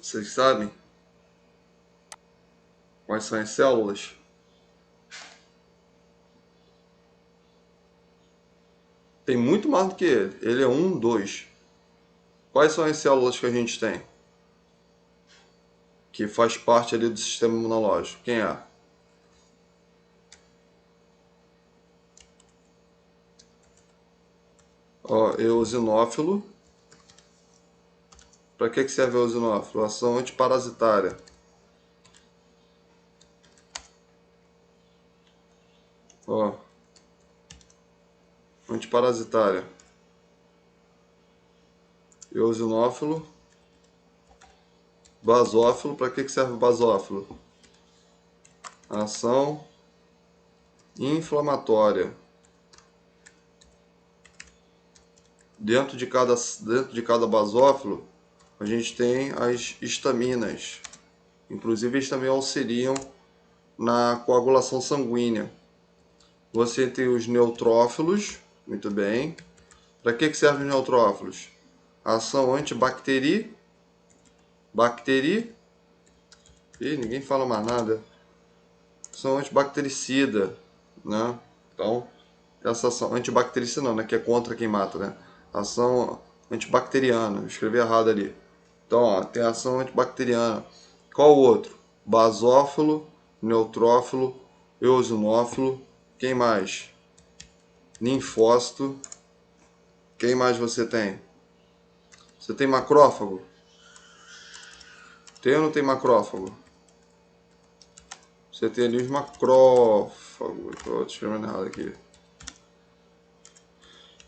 Vocês sabem quais são as células? Tem muito mais do que ele. Ele é 1, 2. Quais são as células que a gente tem? Que faz parte ali do sistema imunológico. Quem é? Ó, eosinófilo. Para que serve o eosinófilo? Ação antiparasitária. Ó, antiparasitária. Eosinófilo. Basófilo. Para que serve o basófilo? Ação inflamatória. Dentro de cada basófilo, a gente tem as histaminas. Inclusive, eles também auxiliam na coagulação sanguínea. Você tem os neutrófilos, muito bem. Para que servem os neutrófilos? Ação antibacteri. Ih, ninguém fala mais nada. Ação antibactericida, né? Então, essa ação antibactericida não, né? Que é contra quem mata, né? Ação antibacteriana. Eu escrevi errado ali. Então, ó, tem ação antibacteriana. Qual o outro? Basófilo, neutrófilo, eosinófilo. Quem mais? Linfócito. Quem mais você tem? Você tem macrófago? Tem ou não tem macrófago? Você tem ali os macrófagos. Estou escrevendo errado aqui.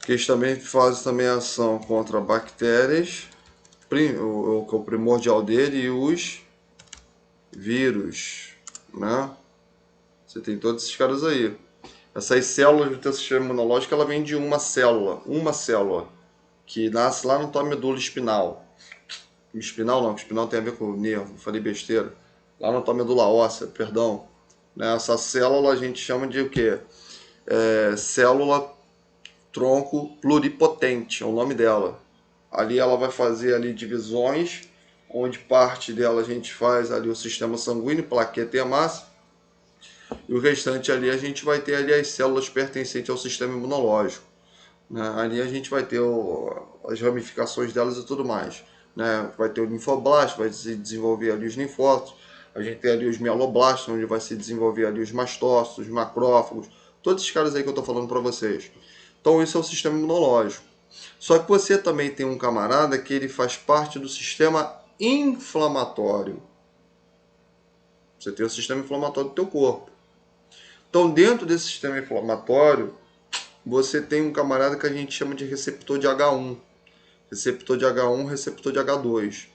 Que eles também fazem ação contra bactérias. O primordial dele e os vírus, né? Você tem todos esses caras aí. Essas células do teu sistema imunológico, ela vem de uma célula, que nasce lá na tua medula espinal. Espinal não, espinal tem a ver com o nervo, falei besteira. Lá na tua medula óssea, perdão. Essa célula a gente chama de o quê? Célula tronco pluripotente, é o nome dela. Ali ela vai fazer ali divisões, onde parte dela a gente faz ali o sistema sanguíneo, plaqueta e hemácia, e o restante ali a gente vai ter ali as células pertencentes ao sistema imunológico. Né? Ali a gente vai ter as ramificações delas e tudo mais. Né? Vai ter o linfoblasto, vai se desenvolver ali os linfócitos, a gente tem ali os mieloblastos, onde vai se desenvolver ali os mastócitos, os macrófagos, todos esses caras aí que eu estou falando para vocês. Então isso é o sistema imunológico. Só que você também tem um camarada que ele faz parte do sistema inflamatório. Você tem o sistema inflamatório do teu corpo. Então dentro desse sistema inflamatório, você tem um camarada que a gente chama de receptor de H1. Receptor de H1, receptor de H2.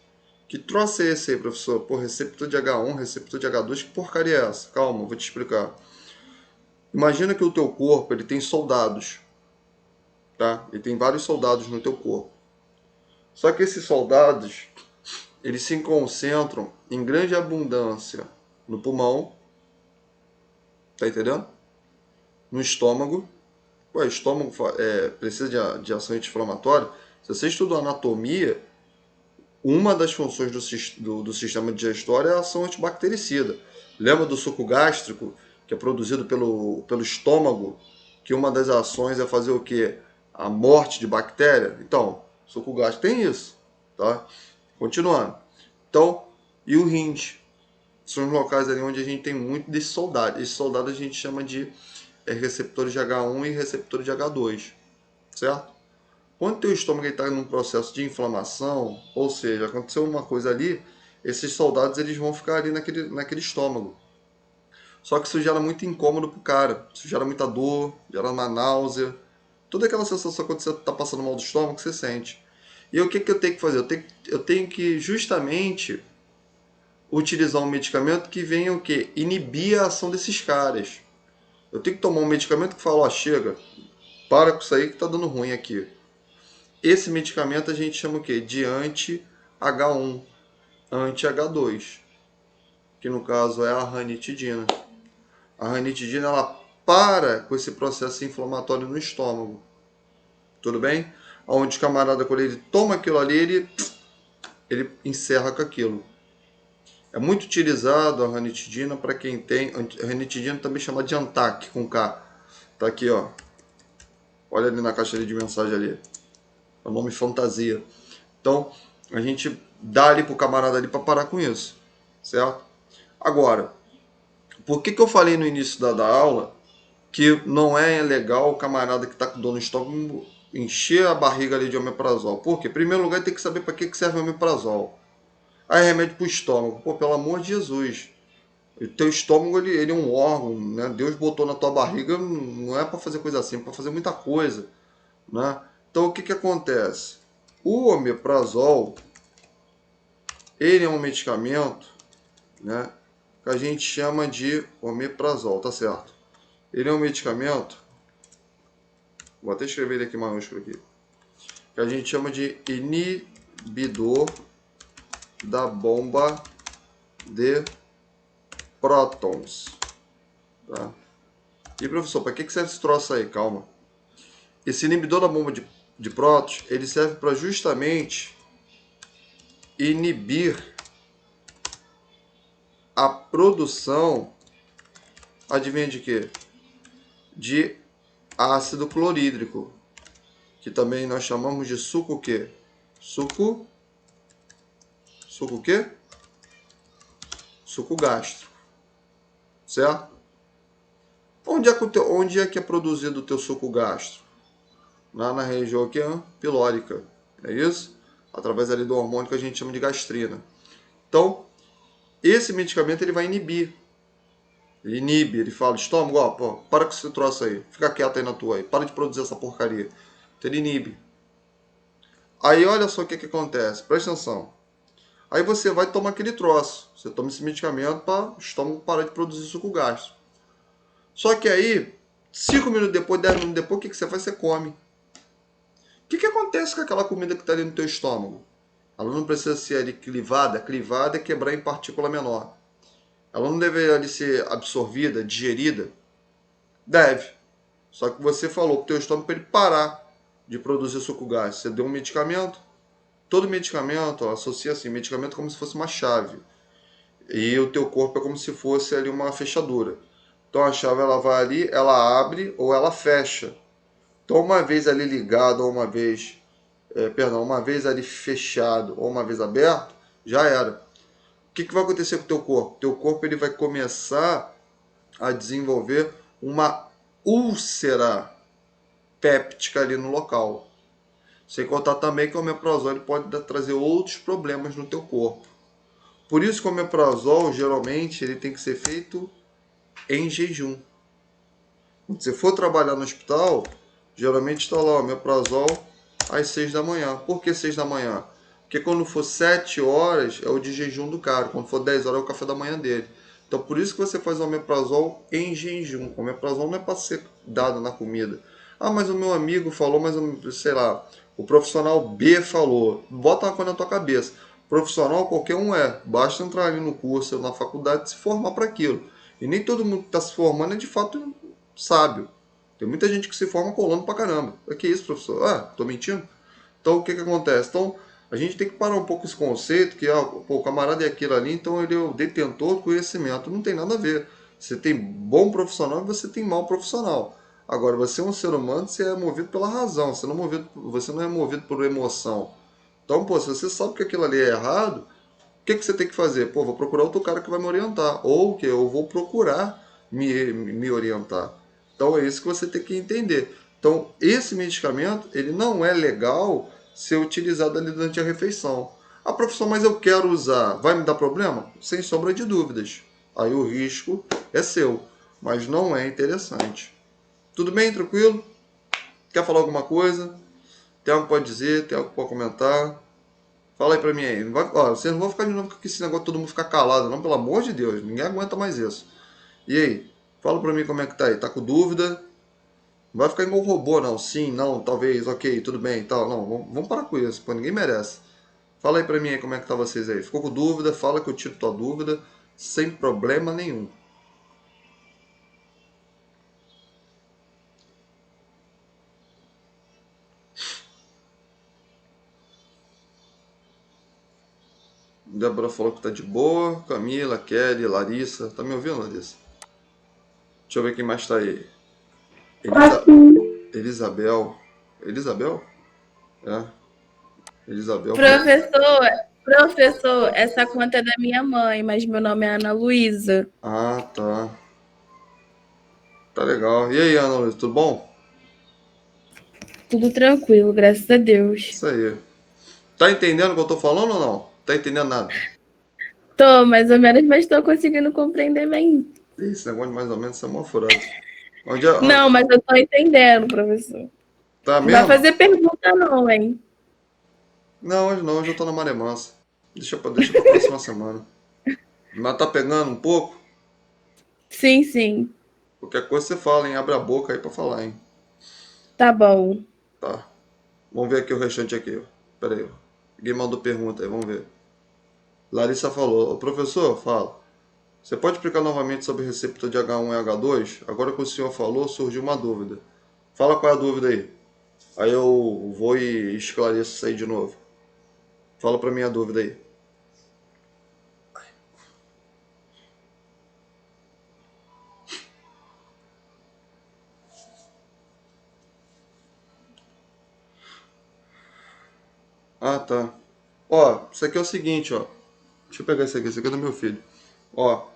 Que troço é esse aí, professor? Pô, receptor de H1, receptor de H2, que porcaria é essa? Calma, vou te explicar. Imagina que o teu corpo ele tem soldados. Tá? Ele tem vários soldados no teu corpo. Só que esses soldados, eles se concentram em grande abundância no pulmão. Tá entendendo? No estômago. O estômago precisa de ação anti-inflamatória. Se você estuda anatomia, uma das funções do sistema digestório é a ação antibactericida. Lembra do suco gástrico, que é produzido pelo estômago, que uma das ações é fazer o quê? A morte de bactéria? Então, suco gástrico tem isso. Tá? Continuando. Então, e o rins? São os locais ali onde a gente tem muito desses soldados. Esses soldados a gente chama de receptores de H1 e receptores de H2. Certo? Quando o teu estômago está num processo de inflamação, ou seja, aconteceu uma coisa ali, esses soldados eles vão ficar ali naquele estômago. Só que isso gera muito incômodo pro cara. Isso gera muita dor, gera uma náusea. Toda aquela sensação quando você está passando mal do estômago, você sente. E o que eu tenho que fazer? Eu tenho que justamente utilizar um medicamento que venha o quê? Inibir a ação desses caras. Eu tenho que tomar um medicamento que fala, ó, chega, para com isso aí que tá dando ruim aqui. Esse medicamento a gente chama o quê? De anti-H1, anti-H2, que no caso é a ranitidina. A ranitidina ela para com esse processo inflamatório no estômago. Tudo bem? Onde o camarada, quando ele toma aquilo ali, ele encerra com aquilo. É muito utilizado a ranitidina para quem tem. A ranitidina também chama de Antac, com K. Tá aqui, ó. Olha ali na caixa de mensagem ali. É o nome fantasia. Então, a gente dá ali pro camarada ali para parar com isso. Certo? Agora, por que eu falei no início da aula que não é legal o camarada que está com dor no estômago encher a barriga ali de omeprazol? Por quê? Em primeiro lugar, tem que saber para que serve o omeprazol. Aí, remédio para o estômago. Pô, pelo amor de Jesus. O teu estômago, ele é um órgão, né? Deus botou na tua barriga, não é para fazer coisa assim, é para fazer muita coisa, né? Então, o que acontece? O omeprazol, ele é um medicamento, né? Que a gente chama de omeprazol, tá certo? Ele é um medicamento, vou até escrever ele aqui maiúsculo aqui, que a gente chama de inibidor da bomba de prótons, tá? E professor, para que serve esse troço aí? Calma. Esse inibidor da bomba de prótons, ele serve para justamente inibir a produção, adivinha de quê? De ácido clorídrico, que também nós chamamos de suco o quê? Suco o quê? Suco gástrico, certo? Onde é que é produzido o teu suco gástrico? Lá na região aqui, pilórica, é isso? Através ali do hormônio que a gente chama de gastrina. Então, esse medicamento ele vai inibir. Ele inibe, ele fala, estômago, ó, pô, para com esse troço aí, fica quieto aí na tua aí, para de produzir essa porcaria. Então ele inibe. Aí olha só o que acontece, presta atenção. Aí você vai tomar aquele troço, você toma esse medicamento para o estômago parar de produzir suco gástrico. Só que aí, 5 minutos depois, 10 minutos depois, o que você faz? Você come. O que acontece com aquela comida que está ali no teu estômago? Ela não precisa ser ali clivada, clivada é quebrar em partícula menor. Ela não deveria ali ser absorvida, digerida? Deve. Só que você falou para o teu estômago para ele parar de produzir suco gástrico. Você deu um medicamento. Todo medicamento, ó, associa assim, medicamento como se fosse uma chave. E o teu corpo é como se fosse ali uma fechadura. Então a chave ela vai ali, ela abre ou ela fecha. Então uma vez ali ligado ou uma vez, uma vez ali fechado ou uma vez aberto, já era. O que vai acontecer com o teu corpo? O teu corpo ele vai começar a desenvolver uma úlcera péptica ali no local. Sem contar também que o omeprazol pode trazer outros problemas no teu corpo. Por isso que o omeprazol, geralmente, ele tem que ser feito em jejum. Quando você for trabalhar no hospital, geralmente está lá o omeprazol às 6 da manhã. Por que 6 da manhã? Porque quando for 7 horas é o de jejum do cara. Quando for 10 horas é o café da manhã dele. Então por isso que você faz o omeprazol em jejum. O omeprazol não é para ser dado na comida. Ah, mas o meu amigo falou, mas sei lá, o profissional B falou. Bota uma coisa na tua cabeça. Profissional qualquer um é. Basta entrar ali no curso, na faculdade, se formar para aquilo. E nem todo mundo que está se formando é de fato sábio. Tem muita gente que se forma colando pra caramba. O que é isso, professor? Ah, tô mentindo? Então, o que acontece? Então, a gente tem que parar um pouco esse conceito que pô, o camarada é aquilo ali, então ele é o detentor do conhecimento. Não tem nada a ver. Você tem bom profissional e você tem mau profissional. Agora, você é um ser humano, você é movido pela razão, você não é movido por emoção. Então, pô, se você sabe que aquilo ali é errado, o que você tem que fazer? Pô, vou procurar outro cara que vai me orientar. Ou que eu vou procurar me orientar. Então é isso que você tem que entender. Então, esse medicamento, ele não é legal ser utilizado ali durante a refeição. Ah, professor, mas eu quero usar. Vai me dar problema? Sem sombra de dúvidas. Aí o risco é seu. Mas não é interessante. Tudo bem? Tranquilo? Quer falar alguma coisa? Tem algo que pode dizer? Tem algo que pode comentar? Fala aí pra mim aí. Não vai, ó, vocês não vão ficar de novo com esse negócio de todo mundo ficar calado, não, pelo amor de Deus. Ninguém aguenta mais isso. E aí? Fala pra mim como é que tá aí. Tá com dúvida? Não vai ficar igual robô, não. Sim, não, talvez, ok, tudo bem e tal. Não, vamos parar com isso, pô, ninguém merece. Fala aí pra mim aí como é que tá vocês aí. Ficou com dúvida? Fala que eu tiro tua dúvida sem problema nenhum. Débora falou que tá de boa. Camila, Kelly, Larissa. Tá me ouvindo, Larissa? Deixa eu ver quem mais tá aí. Elisa... Aqui. Elisabel. Elisabel? É. Elisabel. Professor, professor, essa conta é da minha mãe, mas meu nome é Ana Luísa. Ah, tá. Tá legal. E aí, Ana Luísa, tudo bom? Tudo tranquilo, graças a Deus. Isso aí. Tá entendendo o que eu tô falando ou não? Tá entendendo nada? Tô, mais ou menos, mas estou conseguindo compreender bem. Esse negócio de mais ou menos é mó furado. Onde é? Não, mas eu tô entendendo, professor. Tá Não vai mesmo? fazer pergunta não, hein? Não, hoje não, hoje eu tô na maré mansa. Deixa pra próxima semana. Mas tá pegando um pouco? Sim, sim. Qualquer coisa você fala, hein? Abre a boca aí pra falar, hein? Tá bom. Tá. Vamos ver aqui o restante aqui. Pera aí. Ninguém mandou pergunta aí, vamos ver. Larissa falou, "Ô, professor, fala. Você pode explicar novamente sobre receptor de H1 e H2? Agora que o senhor falou, surgiu uma dúvida. Fala qual é a dúvida aí. Aí eu vou e esclareço isso aí de novo. Fala pra mim a dúvida aí. Ah, tá. Ó, isso aqui é o seguinte, ó. Deixa eu pegar esse aqui é do meu filho. Ó,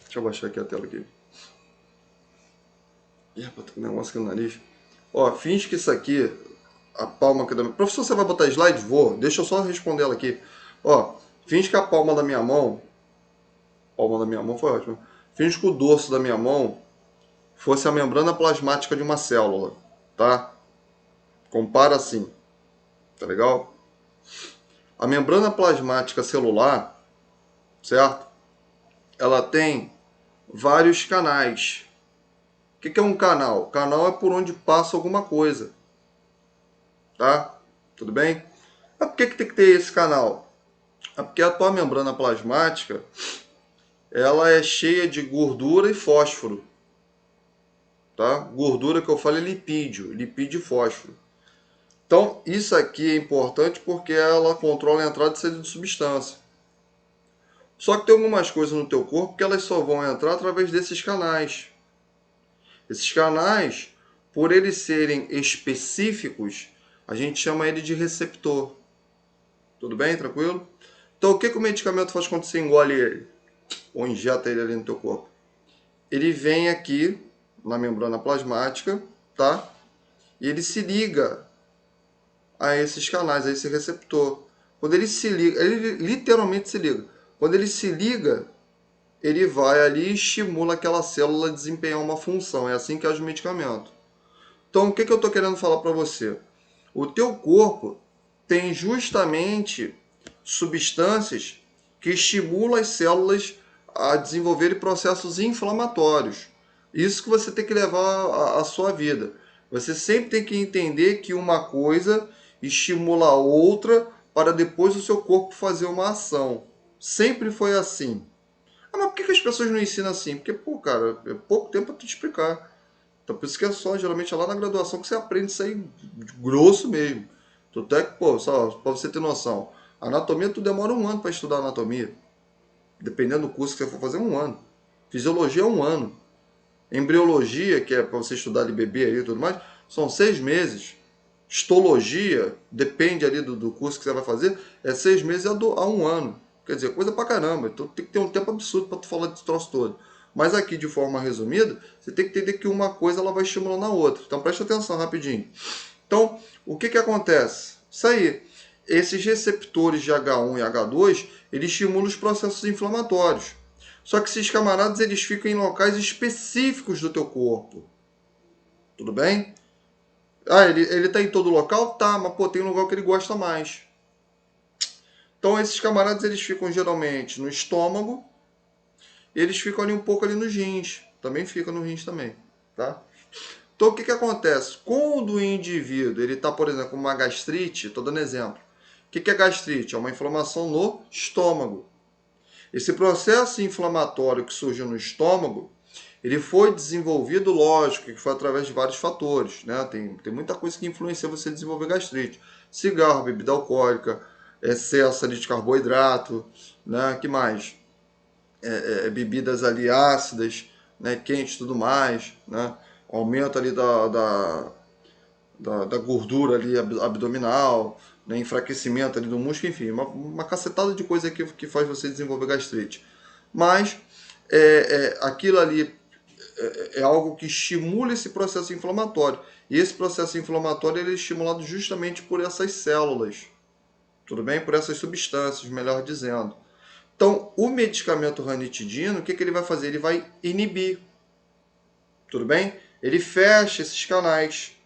deixa eu baixar aqui a tela aqui. Ih, rapaz, tô com um negócio aqui no nariz. Ó, finge que isso aqui, a palma aqui da minha... Professor, você vai botar slide? Vou. Deixa eu só responder ela aqui. Ó, finge que a palma da minha mão foi ótimo. Finge que o dorso da minha mão fosse a membrana plasmática de uma célula, tá? Compara assim, tá legal? A membrana plasmática celular, certo? Ela tem vários canais. O que é um canal? Canal é por onde passa alguma coisa, tá? Tudo bem? Mas por que tem que ter esse canal? É porque a tua membrana plasmática ela é cheia de gordura e fósforo, tá? Gordura que eu falo é lipídio, lipídio e fósforo. Então, isso aqui é importante porque ela controla a entrada e saída de substância. Só que tem algumas coisas no teu corpo que elas só vão entrar através desses canais. Esses canais, por eles serem específicos, a gente chama ele de receptor. Tudo bem? Tranquilo? Então, o que o medicamento faz quando você engole ele? Ou injeta ele ali no teu corpo? Ele vem aqui na membrana plasmática, tá? E ele se liga a esses canais, a esse receptor. Quando ele se liga, ele literalmente se liga. Quando ele se liga, ele vai ali e estimula aquela célula a desempenhar uma função. É assim que age o medicamento. Então, o que eu estou querendo falar para você? O teu corpo tem justamente substâncias que estimulam as células a desenvolverem processos inflamatórios. Isso que você tem que levar à sua vida. Você sempre tem que entender que uma coisa estimula a outra para depois o seu corpo fazer uma ação. Sempre foi assim. Ah, mas por que as pessoas não ensinam assim? Porque, pô, cara, é pouco tempo para te explicar. Então por isso que é só, geralmente, é lá na graduação que você aprende isso aí grosso mesmo. Tanto é que, pô, só pra você ter noção, anatomia tu demora um ano para estudar anatomia. Dependendo do curso que você for fazer, um ano. Fisiologia é um ano. Embriologia, que é para você estudar de bebê aí e tudo mais, são 6 meses. Histologia, depende ali do curso que você vai fazer, é 6 meses a um ano. Quer dizer, coisa pra caramba. Então tem que ter um tempo absurdo para tu falar desse troço todo. Mas aqui, de forma resumida, você tem que entender que uma coisa ela vai estimulando a outra. Então preste atenção rapidinho. Então, o que acontece? Isso aí. Esses receptores de H1 e H2, eles estimulam os processos inflamatórios. Só que esses camaradas eles ficam em locais específicos do teu corpo. Tudo bem? Ah, ele tá em todo local? Tá, mas pô, tem um lugar que ele gosta mais. Então esses camaradas eles ficam geralmente no estômago, e eles ficam ali um pouco ali nos rins. Também fica no rins também, tá? Então o que acontece? Quando o indivíduo ele está, por exemplo, com uma gastrite, estou dando exemplo. O que é gastrite? É uma inflamação no estômago. Esse processo inflamatório que surge no estômago, Ele foi desenvolvido, lógico, que foi através de vários fatores, né? Tem muita coisa que influencia você a desenvolver gastrite. Cigarro, bebida alcoólica, excesso ali de carboidrato, né? Que mais? Bebidas ali ácidas, né? Quentes e tudo mais, né? Aumento ali da gordura ali abdominal, né? Enfraquecimento ali do músculo, enfim, uma cacetada de coisa que faz você desenvolver gastrite. Mas aquilo ali é algo que estimula esse processo inflamatório. E esse processo inflamatório ele é estimulado justamente por essas células, tudo bem? Por essas substâncias, melhor dizendo. Então, o medicamento ranitidina, o que ele vai fazer? Ele vai inibir, tudo bem? Ele fecha esses canais.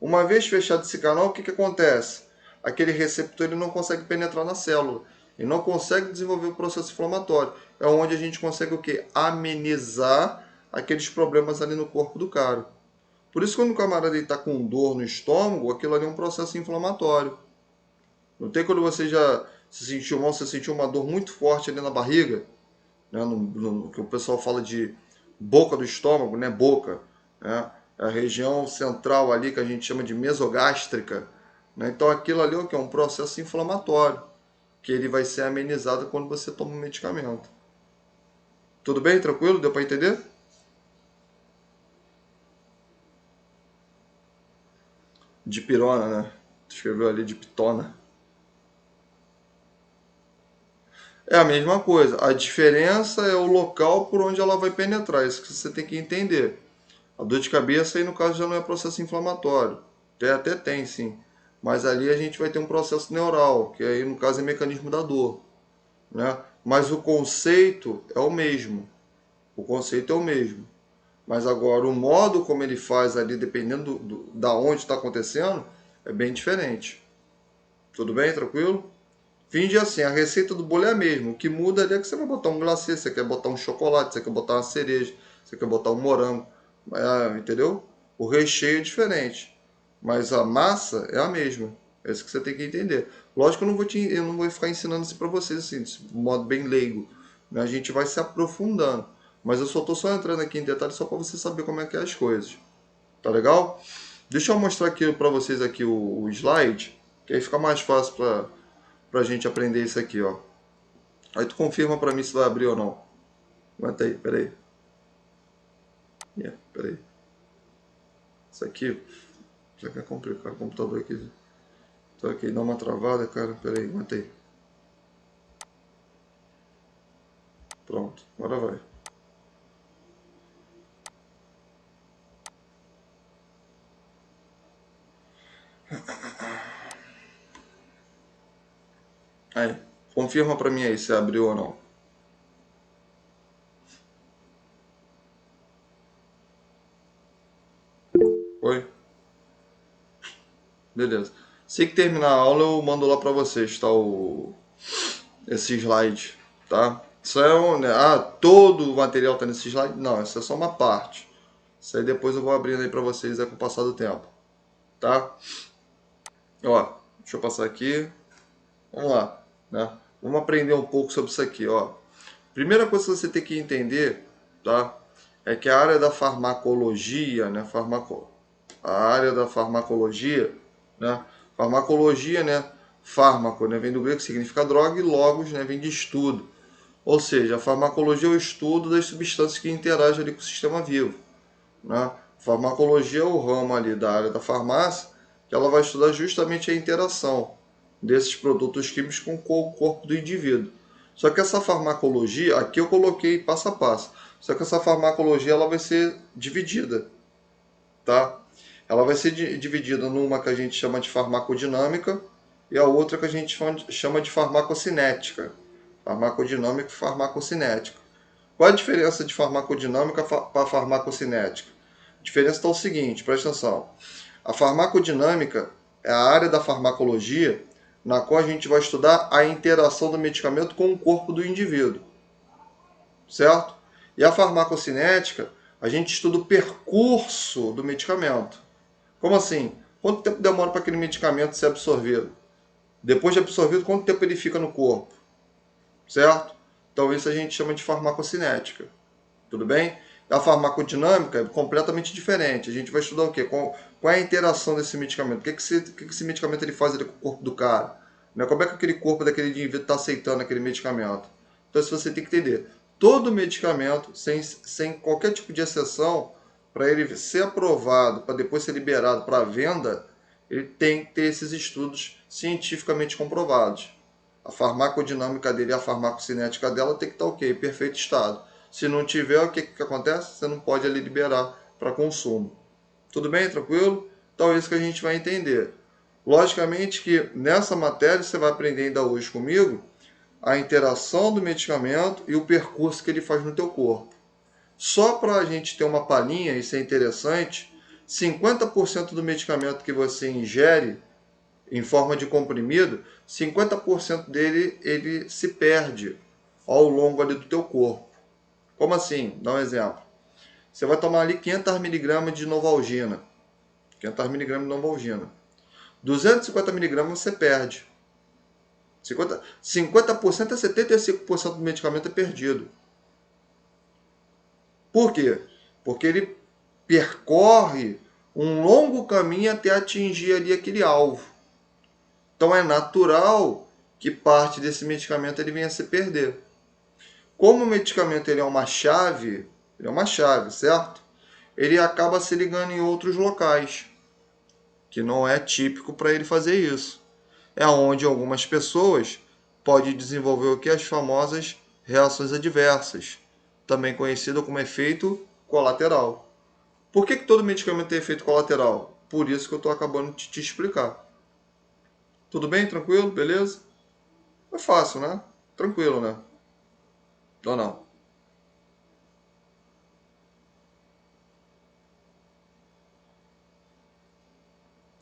Uma vez fechado esse canal, o que acontece? Aquele receptor ele não consegue penetrar na célula. Ele não consegue desenvolver o processo inflamatório. É onde a gente consegue o quê? Amenizar aqueles problemas ali no corpo do cara. Por isso, quando o camarada está com dor no estômago, aquilo ali é um processo inflamatório. Não tem quando você já se sentiu mal, você sentiu uma dor muito forte ali na barriga, né? Que o pessoal fala de boca do estômago, né? Boca, né? A região central ali que a gente chama de mesogástrica, né? Então aquilo ali é um processo inflamatório, que ele vai ser amenizado quando você toma um medicamento. Tudo bem? Tranquilo? Deu para entender? Dipirona, né? Escreveu ali de pitona. É a mesma coisa. A diferença é o local por onde ela vai penetrar. Isso que você tem que entender. A dor de cabeça aí no caso já não é processo inflamatório. Até tem sim. Mas ali a gente vai ter um processo neural, que aí no caso é mecanismo da dor, né? Mas o conceito é o mesmo. O conceito é o mesmo. Mas agora o modo como ele faz ali, dependendo da onde está acontecendo, é bem diferente. Tudo bem? Tranquilo? Vinde assim, a receita do bolo é a mesma. O que muda ali é que você vai botar um glacê, você quer botar um chocolate, você quer botar uma cereja, você quer botar um morango. Entendeu? O recheio é diferente. Mas a massa é a mesma. É isso que você tem que entender. Lógico que eu não vou ficar ensinando isso para vocês assim, de modo bem leigo. Né? A gente vai se aprofundando. Mas eu só estou só entrando aqui em detalhes só para você saber como é que é as coisas. Tá legal? Deixa eu mostrar aqui para vocês aqui o slide, que aí fica mais fácil pra gente aprender isso aqui, ó. Aí tu confirma pra mim se vai abrir ou não. Aguenta aí, peraí. Peraí. Isso aqui é complicado. O computador aqui. Tô aqui, dá uma travada, cara. Peraí, aguenta aí. Pronto, agora vai. Aí, confirma pra mim aí se abriu ou não. Oi? Beleza. Se que terminar a aula, eu mando lá pra vocês, tá? Esse slide, tá? Isso é né? Todo o material tá nesse slide? Não, isso é só uma parte. Isso aí depois eu vou abrindo aí pra vocês com o passar do tempo, tá? Ó, deixa eu passar aqui. Vamos lá, né? Vamos aprender um pouco sobre isso aqui, ó. Primeira coisa que você tem que entender, tá? É que a área da farmacologia, né? A área da farmacologia, né? Farmacologia, né? Fármaco, né? Vem do grego que significa droga e logos, né? Vem de estudo. Ou seja, a farmacologia é o estudo das substâncias que interagem ali com o sistema vivo, né? Farmacologia é o ramo ali da área da farmácia, que ela vai estudar justamente a interação desses produtos químicos com o corpo do indivíduo. Só que essa farmacologia, aqui eu coloquei passo a passo, só que essa farmacologia ela vai ser dividida, tá? Ela vai ser dividida numa que a gente chama de farmacodinâmica e a outra que a gente chama de farmacocinética. Farmacodinâmica e farmacocinética. Qual a diferença de farmacodinâmica para farmacocinética? A diferença está o seguinte, presta atenção. A farmacodinâmica é a área da farmacologia na qual a gente vai estudar a interação do medicamento com o corpo do indivíduo, certo? E a farmacocinética, a gente estuda o percurso do medicamento. Como assim? Quanto tempo demora para aquele medicamento ser absorvido? Depois de absorvido, quanto tempo ele fica no corpo? Certo? Então isso a gente chama de farmacocinética. Tudo bem? A farmacodinâmica é completamente diferente. A gente vai estudar o quê? Qual é a interação desse medicamento? O que esse medicamento ele faz ali com o corpo do cara? Né? Como é que aquele corpo daquele indivíduo está aceitando aquele medicamento? Então, isso você tem que entender. Todo medicamento, sem qualquer tipo de exceção, para ele ser aprovado, para depois ser liberado para venda, ele tem que ter esses estudos cientificamente comprovados. A farmacodinâmica dele e a farmacocinética dela tem que estar ok, perfeito estado. Se não tiver, o que acontece? Você não pode ali liberar para consumo. Tudo bem? Tranquilo? Então é isso que a gente vai entender. Logicamente que nessa matéria você vai aprender ainda hoje comigo a interação do medicamento e o percurso que ele faz no teu corpo. Só para a gente ter uma palhinha, isso é interessante, 50% do medicamento que você ingere em forma de comprimido, 50% dele ele se perde ao longo ali do teu corpo. Como assim? Dá um exemplo. Você vai tomar ali 500 miligramas de Novalgina. 500 miligramas de Novalgina. 250 miligramas você perde. 50% a 75% do medicamento é perdido. Por quê? Porque ele percorre um longo caminho até atingir ali aquele alvo. Então é natural que parte desse medicamento ele venha a se perder. Como o medicamento ele é uma chave, certo? Ele acaba se ligando em outros locais, que não é típico para ele fazer isso. É onde algumas pessoas podem desenvolver o que? As famosas reações adversas, também conhecido como efeito colateral. Por que todo medicamento tem efeito colateral? Por isso que eu estou acabando de te explicar. Tudo bem? Tranquilo? Beleza? É fácil, né? Tranquilo, né? Ou não?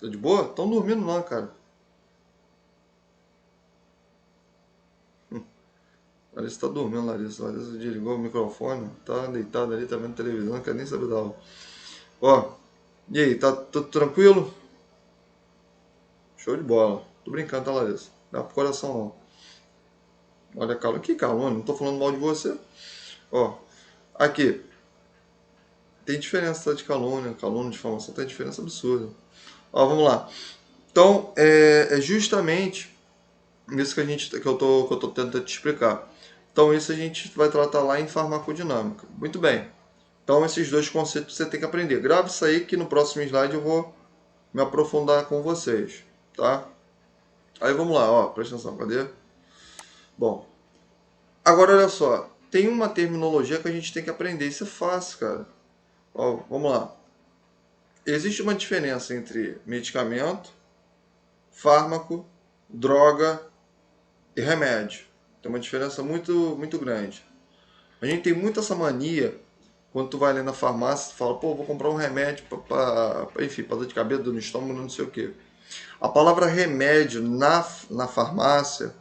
Tá de boa? Estão dormindo não, cara. Larissa tá dormindo, Larissa. Larissa desligou o microfone. Tá deitada ali, tá vendo televisão, não quer nem saber da aula. Ó, e aí, tá tudo tranquilo? Show de bola. Tô brincando, tá, Larissa? Não dá pro coração não. Olha, calma. Que calma, não tô falando mal de você. Ó, aqui. Tem diferença, tá, de calúnia, calúnia, difamação, tem diferença absurda. Ó, vamos lá. Então, é justamente isso que eu tô tentando te explicar. Então, isso a gente vai tratar lá em farmacodinâmica. Muito bem. Então, esses dois conceitos você tem que aprender. Grave isso aí que no próximo slide eu vou me aprofundar com vocês, tá? Aí vamos lá, ó, presta atenção, cadê? Bom, agora olha só, tem uma terminologia que a gente tem que aprender, isso é fácil, cara. Ó, vamos lá. Existe uma diferença entre medicamento, fármaco, droga e remédio. Tem uma diferença muito grande. A gente tem muito essa mania, quando tu vai ali na farmácia, tu fala, pô, vou comprar um remédio enfim, para dor de cabeça, dor no estômago, não sei o quê. A palavra remédio na farmácia,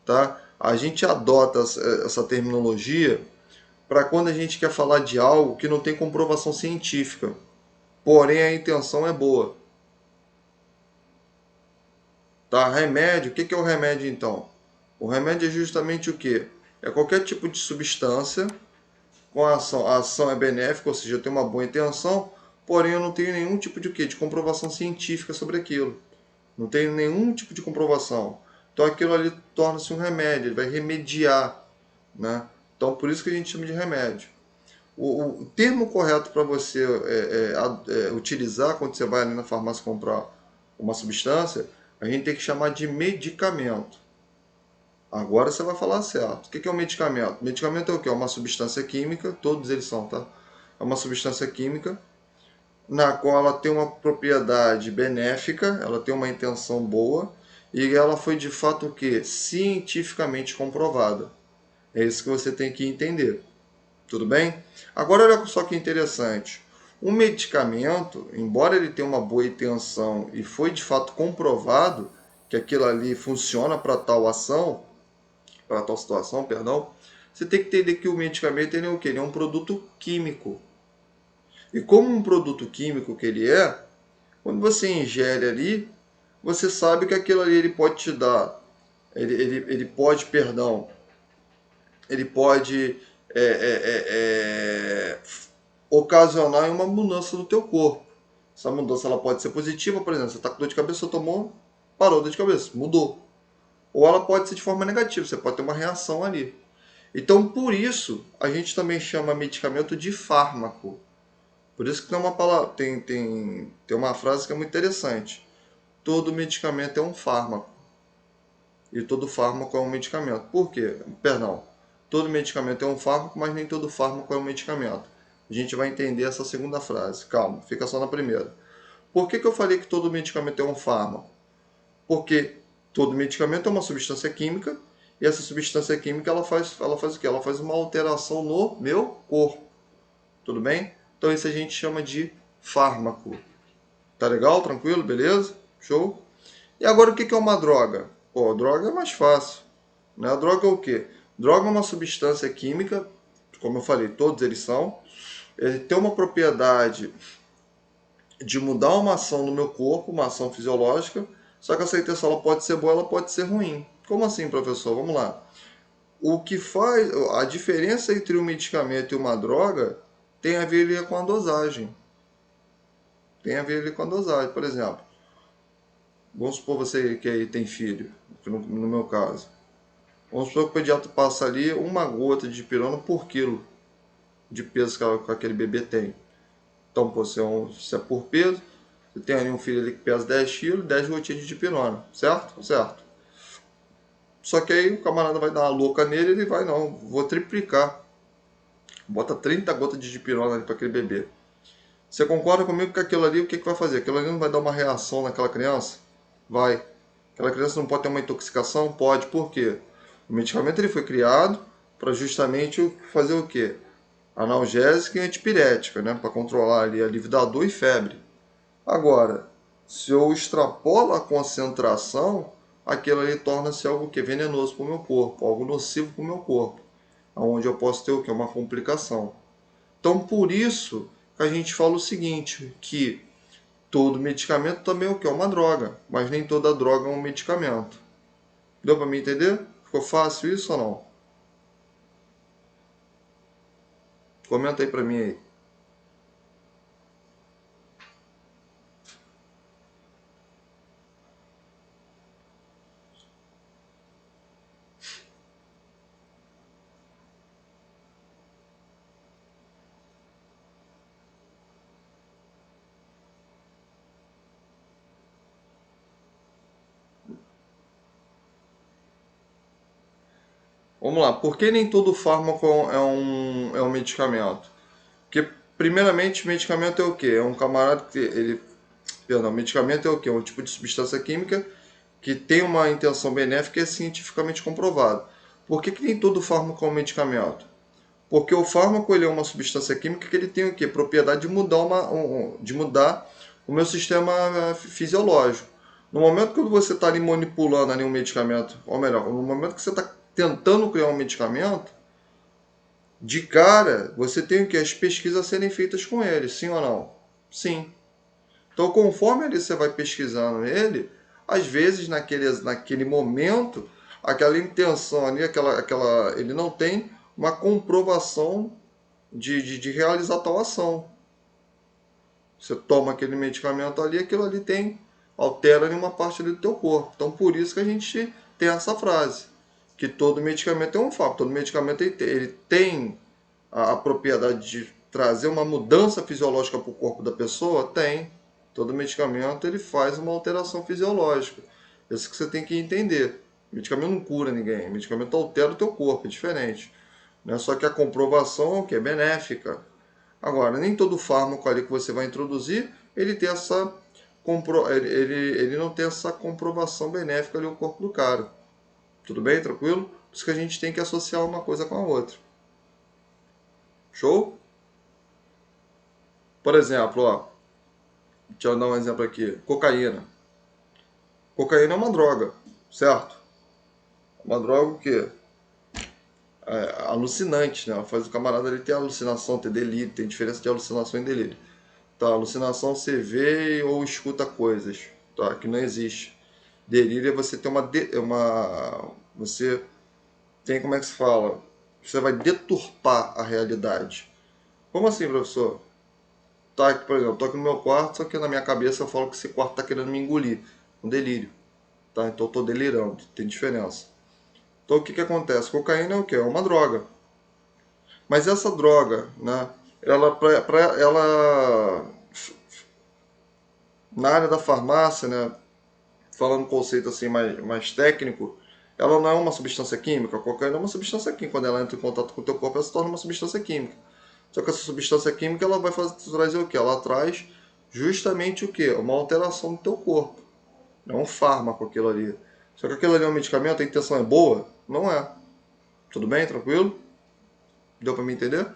tá? A gente adota essa terminologia para quando a gente quer falar de algo que não tem comprovação científica, porém a intenção é boa. Tá? Remédio, o que é o remédio então? O remédio é justamente o que? É qualquer tipo de substância com a ação é benéfica, ou seja, eu tenho uma boa intenção, porém eu não tenho nenhum tipo de quê? De comprovação científica sobre aquilo. Não tenho nenhum tipo de comprovação. Então aquilo ali torna-se um remédio, ele vai remediar, né? Então por isso que a gente chama de remédio. O termo correto para você utilizar quando você vai ali na farmácia comprar uma substância, a gente tem que chamar de medicamento. Agora você vai falar certo. O que é um medicamento? Medicamento é o quê? É uma substância química, todos eles são, tá? É uma substância química na qual ela tem uma propriedade benéfica, ela tem uma intenção boa e ela foi de fato o quê? Cientificamente comprovada. É isso que você tem que entender. Tudo bem? Agora olha só que interessante. Um medicamento, embora ele tenha uma boa intenção e foi de fato comprovado que aquilo ali funciona para tal ação, para tal situação, perdão, você tem que entender que o medicamento ele é o quê? Ele é um produto químico. E como um produto químico que ele é, quando você ingere ali, você sabe que aquilo ali ele pode te dar, ele pode, perdão, ele pode é, é, é, ocasionar uma mudança no teu corpo. Essa mudança ela pode ser positiva, por exemplo, você está com dor de cabeça, você tomou, parou a dor de cabeça, mudou. Ou ela pode ser de forma negativa, você pode ter uma reação ali. Então, por isso, a gente também chama medicamento de fármaco. Por isso que tem uma palavra, tem uma frase que é muito interessante. Todo medicamento é um fármaco. E todo fármaco é um medicamento. Por quê? Perdão. Todo medicamento é um fármaco, mas nem todo fármaco é um medicamento. A gente vai entender essa segunda frase. Calma, fica só na primeira. Por que eu falei que todo medicamento é um fármaco? Porque todo medicamento é uma substância química e essa substância química ela faz o quê? Ela faz uma alteração no meu corpo. Tudo bem? Então isso a gente chama de fármaco. Tá legal? Tranquilo? Beleza? Show? E agora o que é uma droga? Pô, droga é mais fácil. Né? A droga é o quê? Droga é uma substância química, como eu falei, todos eles são. Ele tem uma propriedade de mudar uma ação no meu corpo, uma ação fisiológica, só que essa intenção ela pode ser boa, ela pode ser ruim. Como assim, professor? Vamos lá. O que faz a diferença entre um medicamento e uma droga tem a ver ali com a dosagem. Tem a ver ali com a dosagem. Por exemplo, vamos supor você que aí tem filho, no meu caso. Vamos supor que o pediatra passa ali uma gota de dipirona por quilo de peso que aquele bebê tem. Então, pô, se é por peso, você tem ali um filho ali que pesa 10 quilos, 10 gotinhas de dipirona, certo? Certo. Só que aí o camarada vai dar uma louca nele, ele vai, não, vou triplicar. Bota 30 gotas de dipirona ali para aquele bebê. Você concorda comigo que aquilo ali, o que vai fazer? Aquilo ali não vai dar uma reação naquela criança? Vai. Aquela criança não pode ter uma intoxicação? Pode. Por quê? O medicamento ele foi criado para justamente fazer o quê? Analgésica e antipirética, né? Para controlar ali alívio da dor e febre. Agora, se eu extrapolo a concentração, aquilo ali torna-se algo que é venenoso para o meu corpo, algo nocivo para o meu corpo, onde eu posso ter o que? Uma complicação. Então, por isso que a gente fala o seguinte, que todo medicamento também é o que? É uma droga, mas nem toda droga é um medicamento. Deu para me entender? Ficou fácil isso ou não? Comenta aí para mim aí. Vamos lá, por que nem todo fármaco é um medicamento? Porque, primeiramente, medicamento é o quê? É um camarada que ele. Perdão, medicamento é o quê? É um tipo de substância química que tem uma intenção benéfica e é cientificamente comprovado. Por que nem todo fármaco é um medicamento? Porque o fármaco ele é uma substância química que ele tem o quê? Propriedade de mudar, de mudar o meu sistema fisiológico. No momento que você está ali manipulando ali um medicamento, ou melhor, no momento que você está tentando criar um medicamento, de cara, você tem o que? As pesquisas serem feitas com ele, sim ou não? Sim. Então, conforme ali você vai pesquisando ele, às vezes naquele momento, aquela intenção ali, ele não tem uma comprovação de realizar tal ação. Você toma aquele medicamento ali, aquilo ali altera ali uma parte ali do teu corpo. Então, por isso que a gente tem essa frase, que todo medicamento é um fato, todo medicamento ele tem a propriedade de trazer uma mudança fisiológica para o corpo da pessoa? Tem. Todo medicamento ele faz uma alteração fisiológica. Isso que você tem que entender. O medicamento não cura ninguém, o medicamento altera o teu corpo, é diferente. Né? Só que a comprovação que é benéfica. Agora, nem todo fármaco ali que você vai introduzir, ele tem essa ele não tem essa comprovação benéfica ali no corpo do cara. Tudo bem? Tranquilo? Por isso que a gente tem que associar uma coisa com a outra. Show? Por exemplo, ó, deixa eu dar um exemplo aqui. Cocaína. Cocaína é uma droga, certo? Uma droga o quê? Alucinante, né? Faz o camarada ali ter alucinação, ter delírio, tem diferença de alucinação e delírio. Tá, alucinação você vê ou escuta coisas, tá? Que não existe. Delírio é você ter você tem, como é que se fala? Você vai deturpar a realidade. Como assim, professor? Tá, por exemplo, eu tô aqui no meu quarto, só que na minha cabeça eu falo que esse quarto tá querendo me engolir. Um delírio, tá? Então eu tô delirando, tem diferença. Então o que que acontece? Cocaína é o quê? É uma droga. Mas essa droga, né? Ela na área da farmácia, né? Falando um conceito assim mais técnico, ela não é uma substância química. A cocaína é uma substância química. Quando ela entra em contato com o teu corpo, ela se torna uma substância química. Só que essa substância química ela vai trazer o quê? Ela traz justamente o quê? Uma alteração do teu corpo. É um fármaco aquilo ali. Só que aquilo ali é um medicamento, a intenção é boa? Não é. Tudo bem? Tranquilo? Deu para me entender?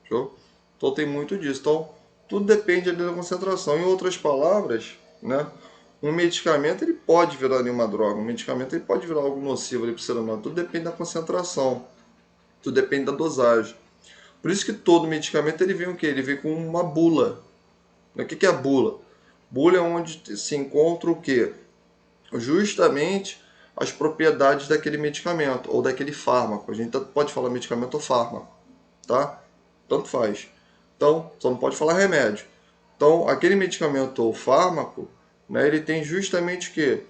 Show? Então tem muito disso. Então tudo depende ali da concentração. Em outras palavras, né? Um medicamento ele pode virar ali uma droga, um medicamento ele pode virar algo nocivo ali para o ser humano. Tudo depende da concentração, tudo depende da dosagem. Por isso que todo medicamento ele vem o quê? Ele vem com uma bula. O que é a bula? Bula é onde se encontra o quê? Justamente as propriedades daquele medicamento ou daquele fármaco. A gente pode falar medicamento ou fármaco, tá? Tanto faz. Então, só não pode falar remédio. Então, aquele medicamento ou fármaco, né, ele tem justamente o quê?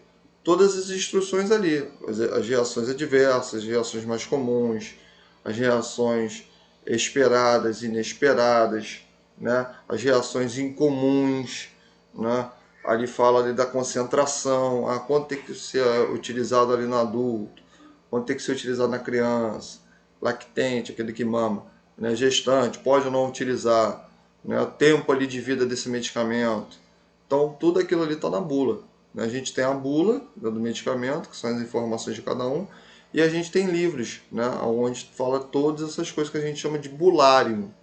Todas as instruções ali. As reações adversas, as reações mais comuns, as reações esperadas, inesperadas, né? As reações incomuns, né? Ali fala ali da concentração, quanto tem que ser utilizado ali no adulto, quanto tem que ser utilizado na criança, lactente, aquele que mama, né? Gestante, pode ou não utilizar, né? O tempo ali de vida desse medicamento. Então, tudo aquilo ali está na bula. Né? A gente tem a bula do medicamento, que são as informações de cada um, e a gente tem livros, né? Onde fala todas essas coisas que a gente chama de bulário.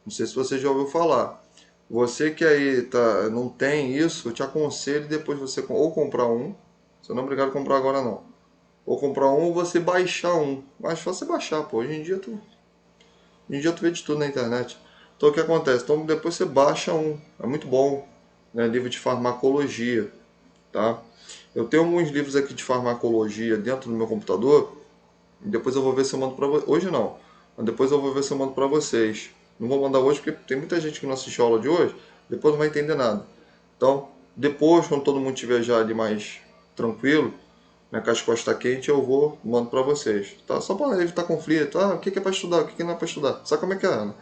Não sei se você já ouviu falar. Você que aí não tem isso, eu te aconselho depois você ou comprar um, você não é obrigado a comprar agora não, ou comprar um ou você baixar um. Mais fácil você baixar, pô. Hoje em dia tu vê de tudo na internet. Então o que acontece? Então depois você baixa um, é muito bom, né? Livro de farmacologia, tá? Eu tenho alguns livros aqui de farmacologia dentro do meu computador, e depois eu vou ver se eu mando para vocês. Hoje não, mas depois eu vou ver se eu mando para vocês. Não vou mandar hoje porque tem muita gente que não assistiu a aula de hoje, depois não vai entender nada. Então, depois, quando todo mundo estiver já ali mais tranquilo, né, com as costas quentes, eu vou, mando para vocês. Tá? Só para evitar conflito. O que é para estudar, o que não é para estudar. Sabe como é que é, né?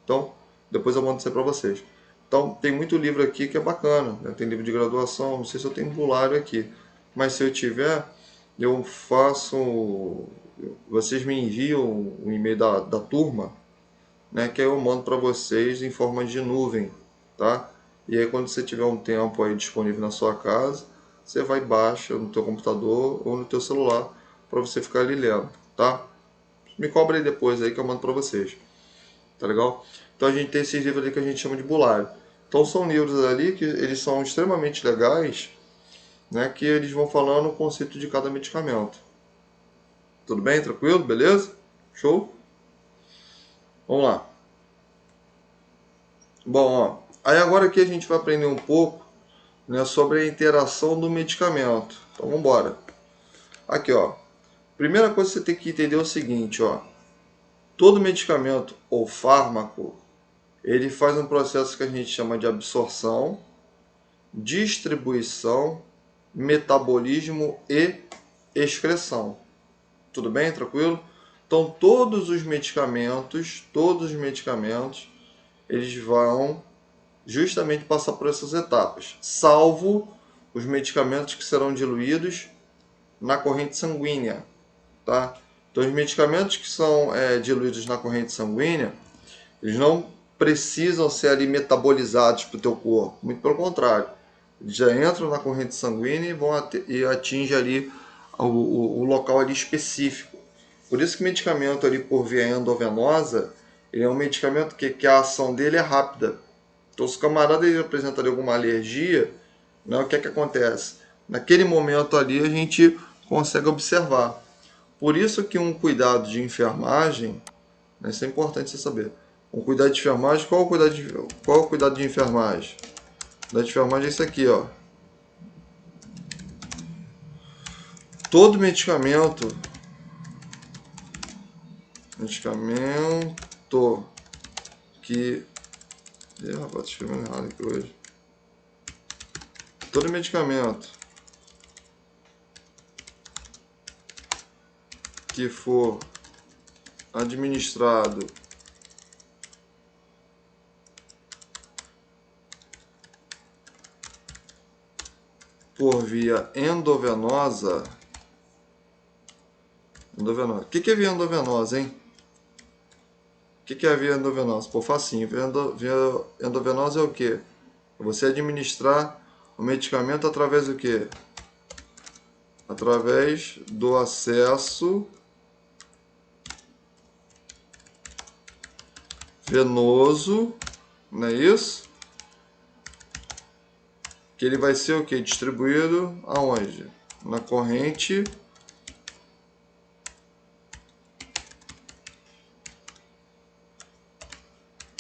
Então, depois eu mando isso aí para vocês. Então, tem muito livro aqui que é bacana. Né? Tem livro de graduação, não sei se eu tenho bulário aqui. Mas se eu tiver, eu faço. Vocês me enviam um e-mail da turma, né? Que aí eu mando para vocês em forma de nuvem, tá? E aí quando você tiver um tempo aí disponível na sua casa, você vai e baixa no teu computador ou no teu celular para você ficar ali lendo, tá? Me cobra aí depois aí que eu mando para vocês, tá legal? Então a gente tem esses livros ali que a gente chama de bulário. Então são livros ali que eles são extremamente legais, né? Que eles vão falando o conceito de cada medicamento. Tudo bem? Tranquilo? Beleza? Show? Vamos lá. Bom, ó, aí agora aqui a gente vai aprender um pouco, né, sobre a interação do medicamento. Então vamos embora. Aqui, ó. Primeira coisa que você tem que entender é o seguinte, ó. Todo medicamento ou fármaco, ele faz um processo que a gente chama de absorção, distribuição, metabolismo e excreção. Tudo bem? Tranquilo? Então todos os medicamentos, eles vão justamente passar por essas etapas, salvo os medicamentos que serão diluídos na corrente sanguínea, tá? Então, os medicamentos que são diluídos na corrente sanguínea, eles não precisam ser ali metabolizados para o teu corpo, muito pelo contrário, eles já entram na corrente sanguínea e atingem ali o local ali específico. Por isso que o medicamento ali por via endovenosa, ele é um medicamento que a ação dele é rápida. Então, se o camarada ele apresenta ali alguma alergia, né, o que é que acontece? Naquele momento ali a gente consegue observar. Por isso que um cuidado de enfermagem, Isso é importante você saber. Um cuidado de enfermagem, qual é o cuidado de enfermagem? O cuidado de enfermagem é isso aqui, ó. Todo medicamento que... rapaz, tô escrevendo errado aqui hoje. Todo medicamento que for administrado por via endovenosa. O que é via endovenosa, hein? O que é a via endovenosa? Pô, facinho. Via endovenosa é o quê? Você administrar o medicamento através do quê? Através do acesso venoso, não é isso? Que ele vai ser o quê? Distribuído aonde? Na corrente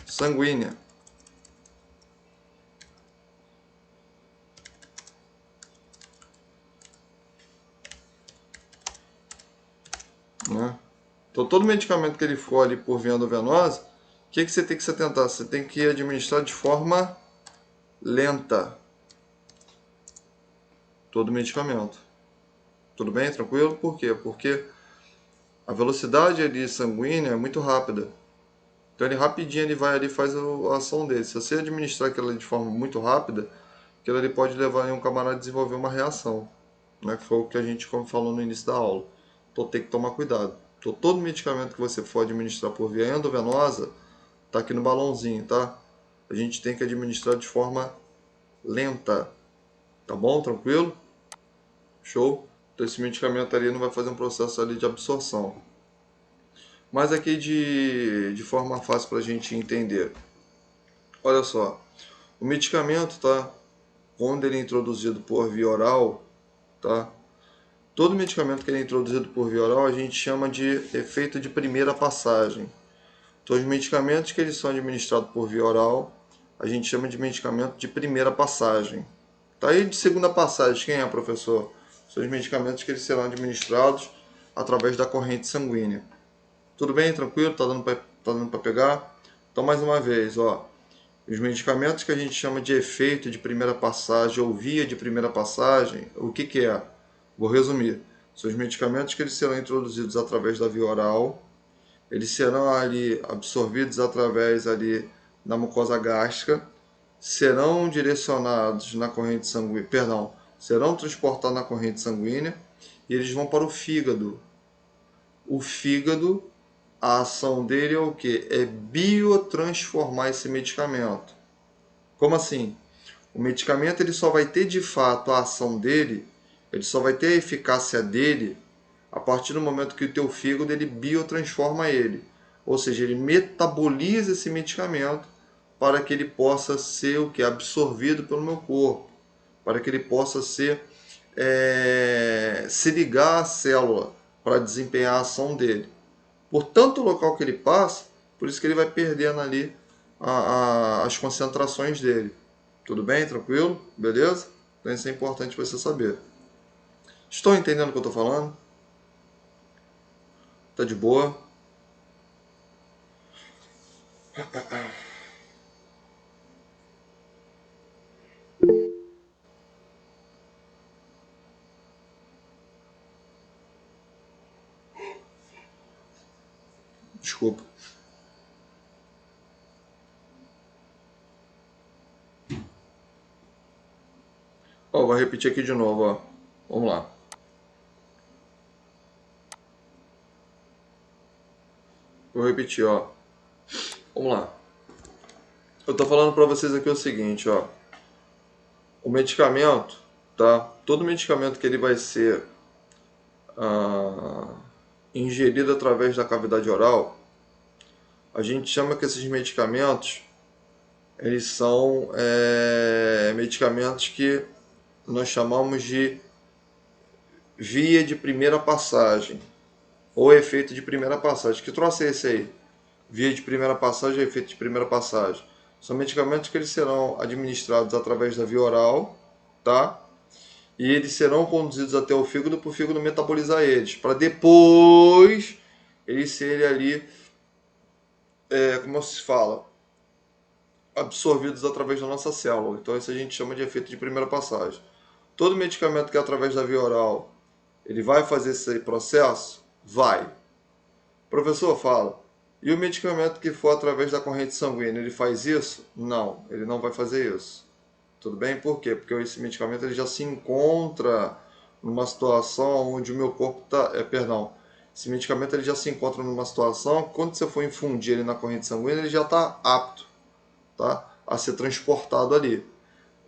sanguínea. Né? Então, todo medicamento que ele for ali por via endovenosa, o que você tem que se atentar? Você tem que administrar de forma lenta. Todo medicamento. Tudo bem? Tranquilo? Por quê? Porque a velocidade ali sanguínea é muito rápida. Então, ele rapidinho ele vai ali e faz a ação dele. Se você administrar aquilo ali de forma muito rápida, aquilo ali pode levar um camarada a desenvolver uma reação. Né? Que foi o que a gente falou no início da aula. Então, tem que tomar cuidado. Então, todo medicamento que você for administrar por via endovenosa, tá aqui no balãozinho, tá? A gente tem que administrar de forma lenta. Tá bom? Tranquilo? Show? Então, esse medicamento ali não vai fazer um processo ali de absorção. Mas aqui de forma fácil para a gente entender. Olha só, o medicamento, tá? Quando ele é introduzido por via oral, tá? Todo medicamento que é introduzido por via oral a gente chama de efeito de primeira passagem. Então, os medicamentos que eles são administrados por via oral, a gente chama de medicamento de primeira passagem. Tá aí de segunda passagem, quem é, professor? São os medicamentos que eles serão administrados através da corrente sanguínea. Tudo bem? Tranquilo? Tá dando para pegar? Então, mais uma vez, ó. Os medicamentos que a gente chama de efeito de primeira passagem ou via de primeira passagem, o que é? Vou resumir. São os medicamentos que eles serão introduzidos através da via oral, eles serão ali absorvidos através ali da mucosa gástrica, serão direcionados na corrente sanguínea, serão transportados na corrente sanguínea e eles vão para o fígado. O fígado, a ação dele é o que? É biotransformar esse medicamento. Como assim? O medicamento ele só vai ter de fato a ação dele, ele só vai ter a eficácia dele a partir do momento que o teu fígado ele biotransforma ele. Ou seja, ele metaboliza esse medicamento para que ele possa ser o que? Absorvido pelo meu corpo. Para que ele possa se ligar à célula para desempenhar a ação dele. Por tanto local que ele passa, por isso que ele vai perdendo ali as concentrações dele. Tudo bem? Tranquilo? Beleza? Então isso é importante você saber. Estão entendendo o que eu estou falando? Tá de boa? Desculpa. Ó, vou repetir aqui de novo, ó. Vamos lá. Vou repetir, ó. Vamos lá. Eu tô falando para vocês aqui o seguinte, ó. O medicamento, tá? Todo medicamento que ele vai ser ingerido através da cavidade oral, a gente chama que esses medicamentos, eles são medicamentos que nós chamamos de via de primeira passagem, ou efeito de primeira passagem. Que troço é esse aí? via de primeira passagem, efeito de primeira passagem. São medicamentos que eles serão administrados através da via oral, tá? E eles serão conduzidos até o fígado para o fígado metabolizar eles, para depois eles serem ali, como se fala, absorvidos através da nossa célula. Então isso a gente chama de efeito de primeira passagem. Todo medicamento que é através da via oral, ele vai fazer esse processo? Vai. O professor fala, e o medicamento que for através da corrente sanguínea, ele faz isso? Não, ele não vai fazer isso. Tudo bem? Por quê? Porque esse medicamento ele já se encontra numa situação onde o meu corpo está... esse medicamento ele já se encontra numa situação que quando você for infundir ele na corrente sanguínea, ele já está apto, tá? A ser transportado ali.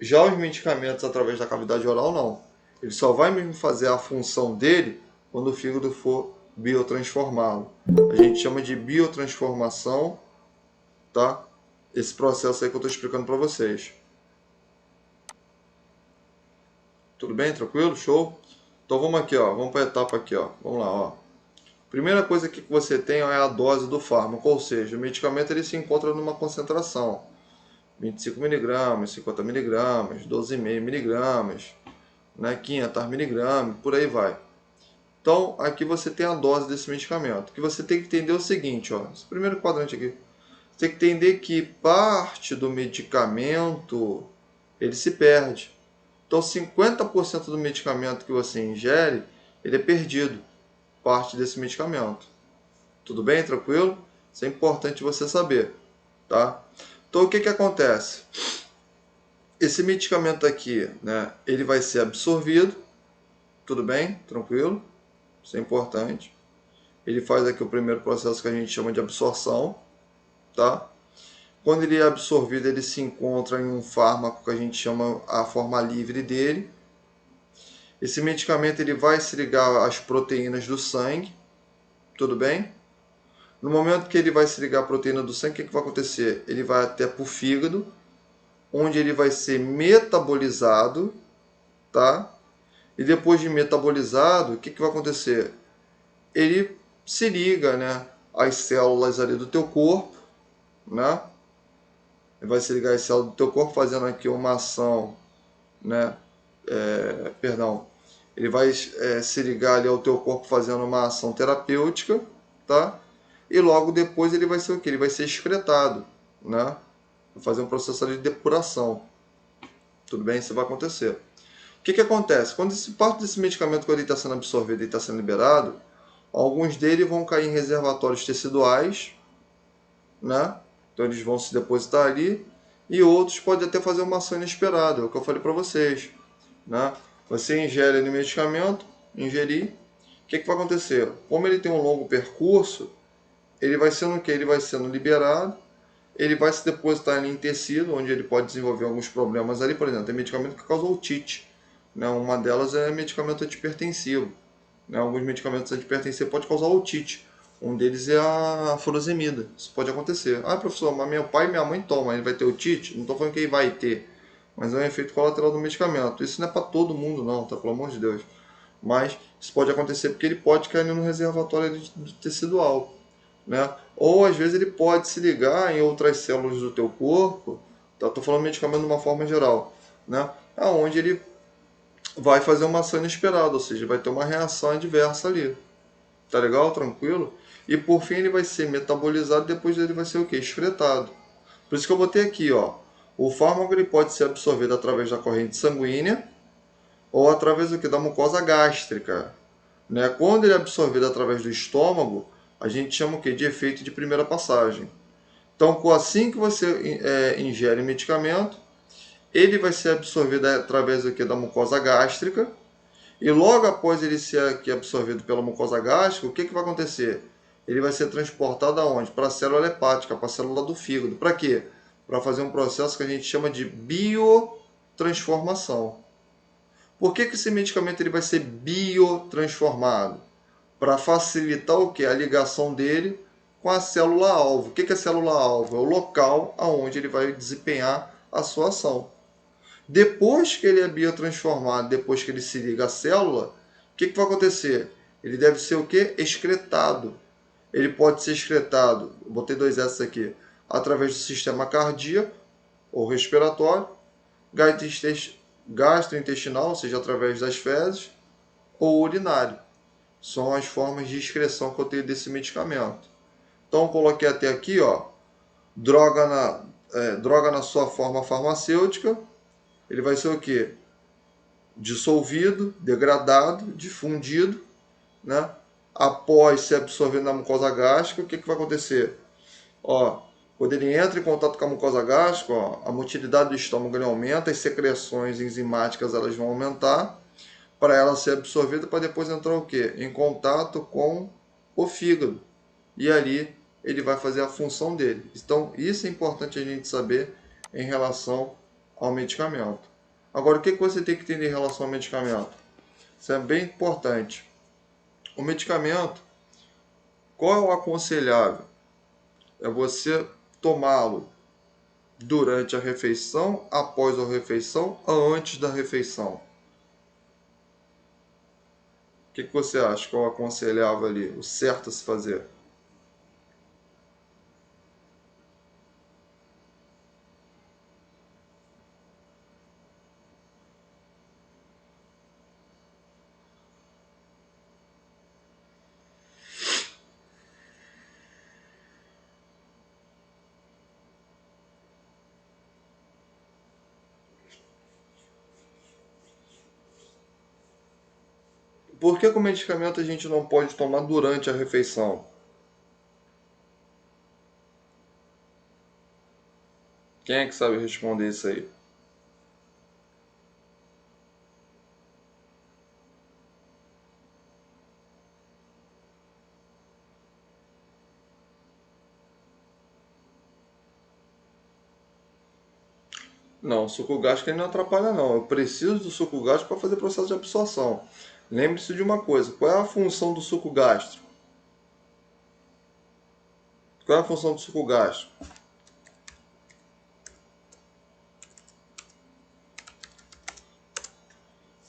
Já os medicamentos através da cavidade oral, não. Ele só vai mesmo fazer a função dele quando o fígado for biotransformá-lo. A gente chama de biotransformação, tá? Esse processo aí que eu estou explicando para vocês. Tudo bem? Tranquilo? Show? Então vamos aqui, ó. Vamos para a etapa aqui, ó. Vamos lá, ó. Primeira coisa que você tem é a dose do fármaco, ou seja, o medicamento ele se encontra numa concentração 25 mg, 50 mg, 12,5 mg, né, 500 mg, por aí vai. Então, aqui você tem a dose desse medicamento. O que você tem que entender é o seguinte, ó, esse primeiro quadrante aqui. Você tem que entender que parte do medicamento ele se perde. Então, 50% do medicamento que você ingere, ele é perdido, parte desse medicamento. Tudo bem? Tranquilo? Isso é importante você saber, tá? Então, o que que acontece? Esse medicamento aqui, né, ele vai ser absorvido, tudo bem? Tranquilo? Isso é importante. Ele faz aqui o primeiro processo que a gente chama de absorção, tá? Quando ele é absorvido, ele se encontra em um fármaco que a gente chama a forma livre dele. Esse medicamento ele vai se ligar às proteínas do sangue, tudo bem? No momento que ele vai se ligar à proteína do sangue, o que vai acontecer? Ele vai até para o fígado, onde ele vai ser metabolizado, tá? E depois de metabolizado, o que vai acontecer? Ele se liga, né, às células ali do teu corpo, né? Ele vai se ligar às células do teu corpo, fazendo aqui uma ação, né? Ele vai se ligar ali ao teu corpo fazendo uma ação terapêutica, tá? E logo depois ele vai ser o quê? Ele vai ser excretado, né? Vai fazer um processo ali de depuração. Tudo bem? Isso vai acontecer. O que que acontece? Quando esse parte desse medicamento, quando ele está sendo absorvido e está sendo liberado, alguns deles vão cair em reservatórios teciduais, né? Então eles vão se depositar ali, e outros podem até fazer uma ação inesperada, é o que eu falei para vocês, né? Você ingere ali o medicamento, ingerir, o que que vai acontecer? Como ele tem um longo percurso, ele vai sendo o que? Ele vai sendo liberado, ele vai se depositar ali em tecido, onde ele pode desenvolver alguns problemas ali, por exemplo, tem medicamento que causa otite, né? Uma delas é medicamento antipertensivo, né? Alguns medicamentos antipertensivos podem causar otite. Um deles é a furosemida. Isso pode acontecer. Ah, professor, mas meu pai e minha mãe tomam, ele vai ter otite? Não estou falando que ele vai ter, mas é um efeito colateral do medicamento. Isso não é para todo mundo não, tá? Pelo amor de Deus. Mas isso pode acontecer porque ele pode cair no reservatório tecidual, né? Ou às vezes ele pode se ligar em outras células do teu corpo, tá? Estou falando medicamento de uma forma geral, né? Aonde ele vai fazer uma ação inesperada, ou seja, vai ter uma reação adversa ali. Tá legal? Tranquilo? E por fim ele vai ser metabolizado, depois ele vai ser o quê? Excretado. Por isso que eu botei aqui, ó. O fármaco ele pode ser absorvido através da corrente sanguínea ou através do que? Da mucosa gástrica. Né? Quando ele é absorvido através do estômago, a gente chama o quê? De efeito de primeira passagem. Então, assim que você ingere medicamento, ele vai ser absorvido através do que? Da mucosa gástrica. E logo após ele ser aqui absorvido pela mucosa gástrica, o que, que vai acontecer? Ele vai ser transportado aonde? Para a célula hepática, para a célula do fígado. Para quê? Para fazer um processo que a gente chama de biotransformação. Por que, que esse medicamento ele vai ser biotransformado? Para facilitar o quê? A ligação dele com a célula-alvo. O que, que é célula-alvo? É o local aonde ele vai desempenhar a sua ação. Depois que ele é biotransformado, depois que ele se liga à célula, o que, que vai acontecer? Ele deve ser o quê? Excretado. Ele pode ser excretado, botei 2 S aqui, através do sistema cardíaco ou respiratório, gastrointestinal, ou seja, através das fezes, ou urinário. São as formas de excreção que eu tenho desse medicamento. Então, eu coloquei até aqui, ó, droga na sua forma farmacêutica. Ele vai ser o quê? Dissolvido, degradado, difundido, né? Após ser absorvido na mucosa gástrica, o que vai acontecer? Ó, quando ele entra em contato com a mucosa gástrica, ó, a motilidade do estômago ele aumenta, as secreções enzimáticas elas vão aumentar para ela ser absorvida, para depois entrar o quê? Em contato com o fígado. E ali ele vai fazer a função dele. Então, isso é importante a gente saber em relação ao medicamento. Agora, o que você tem que entender em relação ao medicamento? Isso é bem importante. O medicamento, qual é o aconselhável? É você tomá-lo durante a refeição, após a refeição ou antes da refeição. O que você acha? Qual é o aconselhável ali? O certo a se fazer? Por que o medicamento a gente não pode tomar durante a refeição? Quem é que sabe responder isso aí? Não, o suco gástrico ele não atrapalha não. Eu preciso do suco gástrico para fazer o processo de absorção. Lembre-se de uma coisa, qual é a função do suco gástrico? Qual é a função do suco gástrico?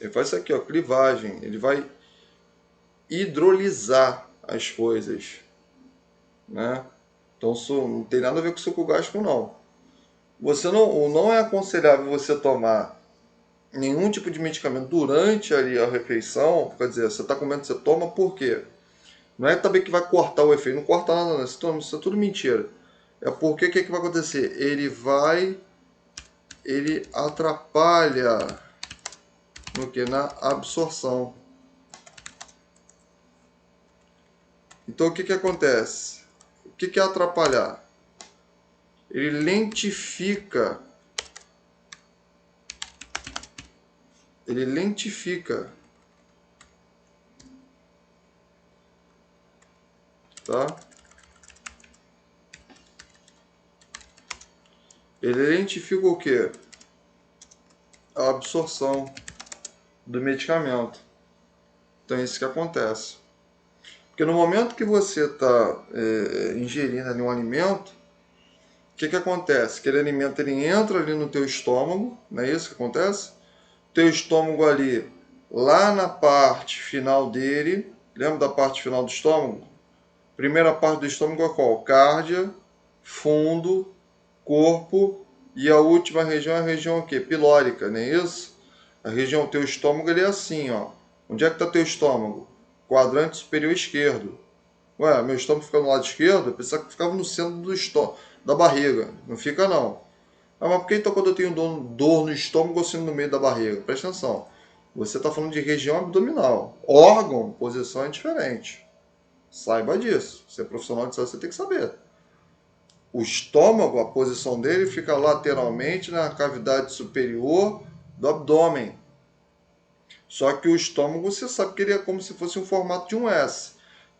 Ele faz isso aqui, ó, clivagem. Ele vai hidrolisar as coisas, né? Então isso não tem nada a ver com suco gástrico não. Não é aconselhável você tomar nenhum tipo de medicamento durante ali a refeição. Quer dizer, você está comendo, você toma, por quê? Não é também que vai cortar o efeito, não corta nada não, isso é tudo mentira. É porque o que vai acontecer? Ele atrapalha no que? Na absorção. Então o que acontece? O que é atrapalhar? Ele lentifica. Ele lentifica. Tá? Ele lentifica o quê? A absorção do medicamento. Então é isso que acontece. Porque no momento que você está ingerindo ali um alimento, o que acontece? Aquele alimento ele entra ali no teu estômago, não é isso que acontece? Teu estômago ali, lá na parte final dele, lembra da parte final do estômago? Primeira parte do estômago é qual? Cárdia, fundo, corpo e a última região é a região o quê? Pilórica, não é isso? A região, teu estômago ele é assim, ó. Onde é que está teu estômago? Quadrante superior esquerdo. Ué, meu estômago fica no lado esquerdo? Eu pensava que ficava no centro do estômago, da barriga. Não fica não. Ah, mas por que então quando eu tenho dor no estômago eu sinto no meio da barriga? Presta atenção. Você está falando de região abdominal. Órgão, posição é diferente. Saiba disso. Você é profissional de saúde, você tem que saber. O estômago, a posição dele fica lateralmente na cavidade superior do abdômen. Só que o estômago, você sabe que ele é como se fosse um formato de um S.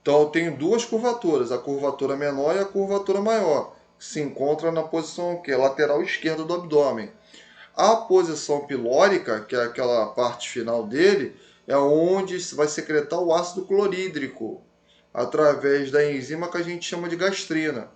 Então eu tenho duas curvaturas, a curvatura menor e a curvatura maior, que se encontra na posição que é lateral esquerda do abdômen. A posição pilórica, que é aquela parte final dele, é onde vai secretar o ácido clorídrico, através da enzima que a gente chama de gastrina.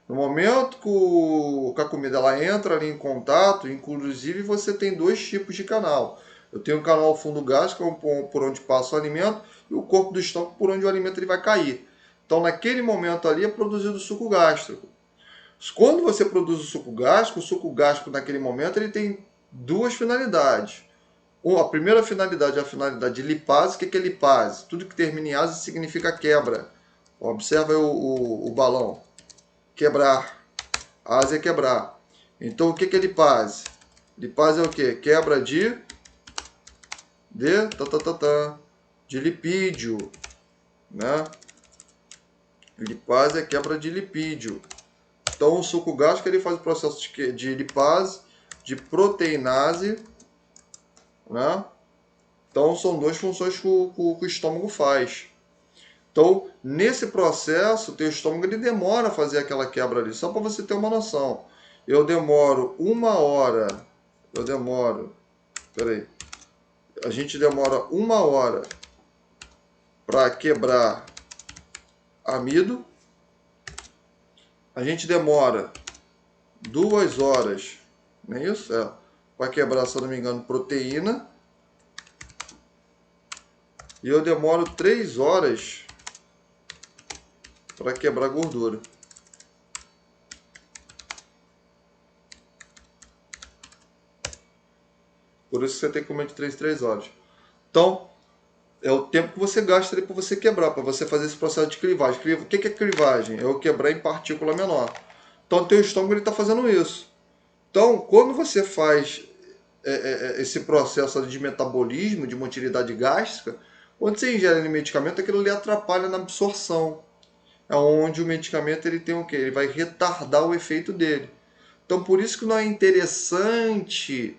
No momento que a comida ela entra ali em contato, inclusive você tem dois tipos de canal. Eu tenho o canal fundo gástrico, por onde passa o alimento, e o corpo do estômago, por onde o alimento ele vai cair. Então, naquele momento ali é produzido o suco gástrico. Quando você produz o suco gástrico naquele momento ele tem duas finalidades. A primeira finalidade é a finalidade de lipase. O que é lipase? Tudo que termina em ase significa quebra. Observa o balão. Quebrar. Ase é quebrar. Então, o que é lipase? Lipase é o quê? Quebra de lipídio, né? Lipase é quebra de lipídio. Então, o suco gástrico ele faz o processo de lipase, de proteinase, né? Então, são duas funções que o estômago faz. Então, nesse processo, o teu estômago ele demora a fazer aquela quebra ali. Só para você ter uma noção. Eu demoro 1 hora. Peraí. A gente demora 1 hora para quebrar amido. A gente demora 2 horas, não é isso? Para quebrar, se eu não me engano, proteína. E eu demoro 3 horas para quebrar gordura. Por isso você tem que comer de 3 em 3 horas. Então, é o tempo que você gasta ali para você quebrar, para você fazer esse processo de clivagem. O que é clivagem? É eu quebrar em partícula menor. Então, o teu estômago está fazendo isso. Então, quando você faz esse processo de metabolismo, de motilidade gástrica, quando você ingere medicamento, aquilo ali atrapalha na absorção. É onde o medicamento ele tem o quê? Ele vai retardar o efeito dele. Então, por isso que não é interessante,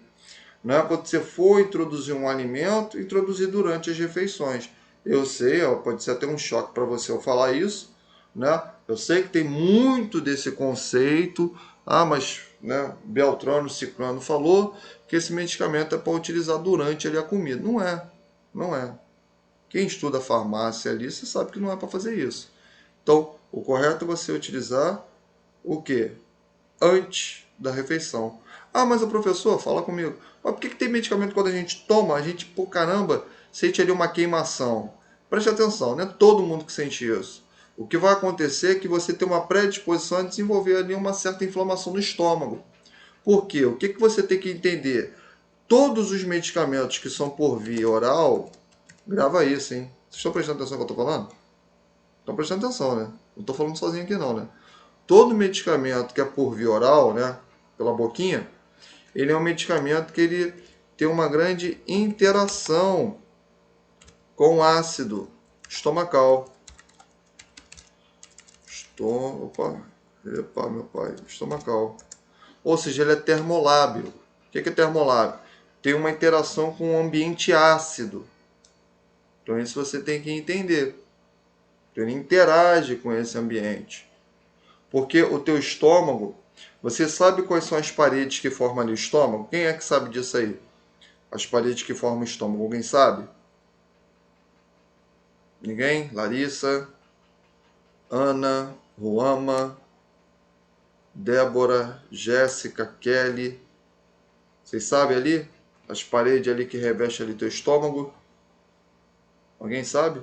né, quando você for introduzir um alimento, introduzir durante as refeições. Eu sei, pode ser até um choque para você eu falar isso, né? Eu sei que tem muito desse conceito, mas né, Beltrano, Ciclano falou que esse medicamento é para utilizar durante ali a comida. Não é, não é. Quem estuda farmácia ali, você sabe que não é para fazer isso. Então, o correto é você utilizar o quê? Antes da refeição. Mas o professor, fala comigo. Mas por que tem medicamento quando a gente toma, a gente, por caramba, sente ali uma queimação? Preste atenção, não é todo mundo que sente isso. O que vai acontecer é que você tem uma predisposição a desenvolver ali uma certa inflamação no estômago. Por quê? O que você tem que entender? Todos os medicamentos que são por via oral, grava isso, hein? Vocês estão prestando atenção no que eu estou falando? Estão prestando atenção, né? Não estou falando sozinho aqui não, né? Todo medicamento que é por via oral, né? Pela boquinha, ele é um medicamento que ele tem uma grande interação com o ácido estomacal. Epa, meu pai. Estomacal. Ou seja, ele é termolábil. O que é termolábil? Tem uma interação com o ambiente ácido. Então isso você tem que entender. Ele interage com esse ambiente. Porque o teu estômago, você sabe quais são as paredes que formam ali o estômago? Quem é que sabe disso aí? As paredes que formam o estômago, alguém sabe? Ninguém? Larissa, Ana, Ruama, Débora, Jéssica, Kelly. Vocês sabem ali? As paredes ali que revestem ali teu estômago? Alguém sabe?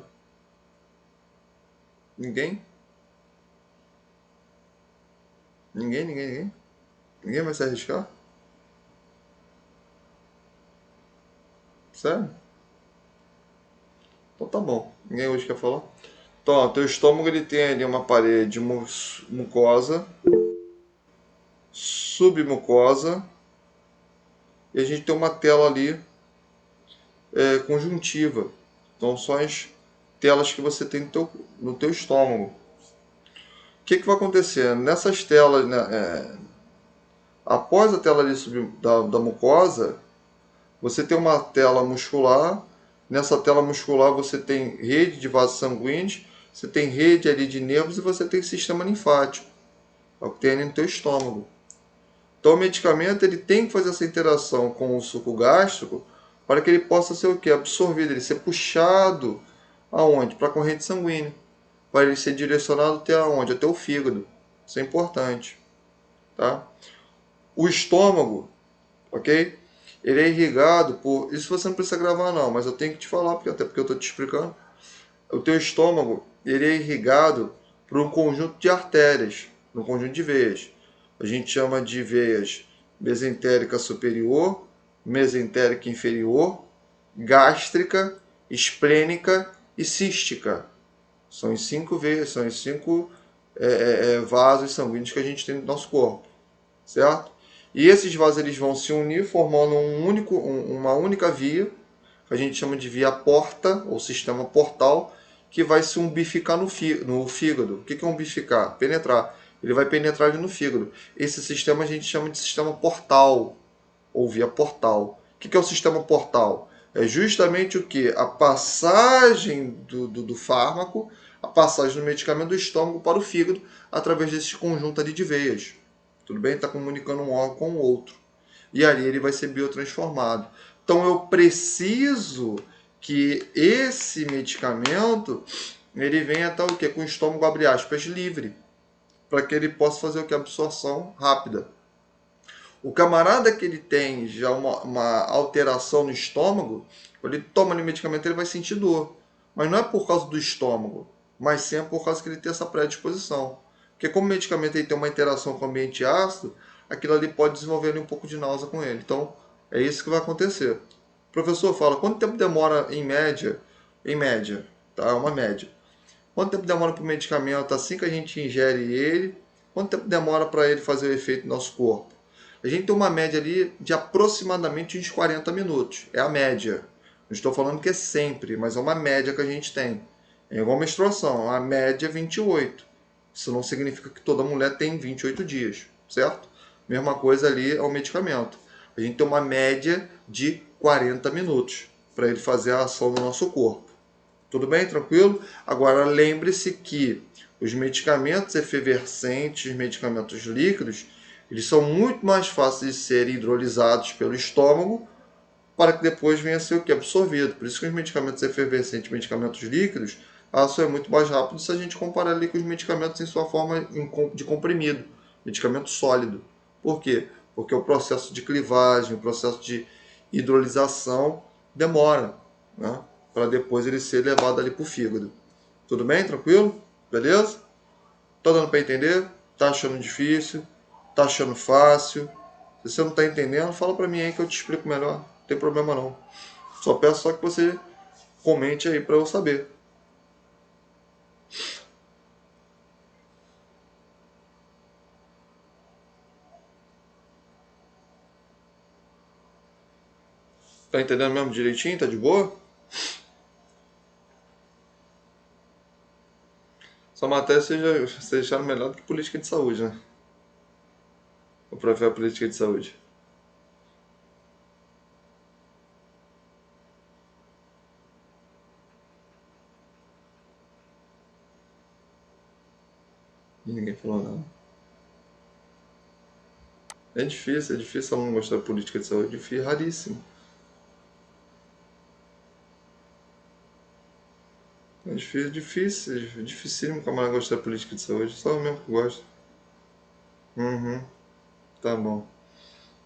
Ninguém? Ninguém? Ninguém vai se arriscar? Sério? Então tá bom. Ninguém hoje quer falar? Então, ó, teu estômago ele tem ali uma parede mucosa, submucosa, e a gente tem uma tela ali conjuntiva. Então são as telas que você tem no teu estômago. O que vai acontecer? Nessas telas, né, após a tela ali da mucosa, você tem uma tela muscular. Nessa tela muscular você tem rede de vasos sanguíneos, você tem rede ali de nervos e você tem sistema linfático. É o que tem ali no teu estômago. Então o medicamento ele tem que fazer essa interação com o suco gástrico para que ele possa ser o quê? Absorvido, ele ser puxado aonde? Para a corrente sanguínea. Para ele ser direcionado até aonde? Até o fígado. Isso é importante. Tá? O estômago, ok? Ele é irrigado por... Isso você não precisa gravar não, mas eu tenho que te falar, até porque eu estou te explicando. O teu estômago, ele é irrigado para um conjunto de artérias, para um conjunto de veias. A gente chama de veias mesentérica superior, mesentérica inferior, gástrica, esplênica e cística. São os 5 veias, são os 5 vasos sanguíneos que a gente tem no nosso corpo, certo? E esses vasos eles vão se unir formando uma única via, que a gente chama de via porta, ou sistema portal, que vai se umbificar no fígado. O que é umbificar? Penetrar. Ele vai penetrar ali no fígado. Esse sistema a gente chama de sistema portal, ou via portal. O que é o sistema portal? É justamente o que? A passagem do fármaco, a passagem do medicamento do estômago para o fígado, através desse conjunto ali de veias. Tudo bem? Está comunicando um órgão com o outro. E ali ele vai ser biotransformado. Então eu preciso que esse medicamento ele venha até o quê? Com o estômago, abre aspas, livre, para que ele possa fazer o que? Absorção rápida. O camarada que ele tem já uma alteração no estômago, quando ele toma o medicamento ele vai sentir dor. Mas não é por causa do estômago, mas sim é por causa que ele tem essa predisposição. Porque como o medicamento ele tem uma interação com o ambiente ácido, aquilo ali pode desenvolver ali um pouco de náusea com ele. Então, é isso que vai acontecer. O professor fala, quanto tempo demora em média? Em média, tá? É uma média. Quanto tempo demora para o medicamento assim que a gente ingere ele? Quanto tempo demora para ele fazer o efeito no nosso corpo? A gente tem uma média ali de aproximadamente uns 40 minutos. É a média. Não estou falando que é sempre, mas é uma média que a gente tem. É igual a menstruação, a média é 28. Isso não significa que toda mulher tem 28 dias, certo? Mesma coisa ali é o medicamento. A gente tem uma média de 40 minutos para ele fazer a ação no nosso corpo. Tudo bem? Tranquilo? Agora lembre-se que os medicamentos efervescentes, os medicamentos líquidos, eles são muito mais fáceis de serem hidrolisados pelo estômago para que depois venha a ser o que? Absorvido. Por isso que os medicamentos efervescentes, medicamentos líquidos, a ação é muito mais rápida se a gente comparar ali com os medicamentos em sua forma de comprimido, medicamento sólido. Por quê? Porque o processo de clivagem, o processo de hidrolisação demora, né? Para depois ele ser levado ali para o fígado. Tudo bem? Tranquilo? Beleza? Tá dando para entender? Tá achando difícil? Tá achando fácil? Se você não tá entendendo, fala para mim aí que eu te explico melhor. Não tem problema não. Só peço só que você comente aí para eu saber. Tá entendendo mesmo direitinho? Tá de boa? Essa matéria vocês acharam melhor do que política de saúde, né? Ou prefere a política de saúde? Ninguém falou nada. É difícil aluno gostar de política de saúde, difícil, raríssimo. É dificílimo o camarada gostar de política de saúde, só eu mesmo que gosto. Uhum, tá bom.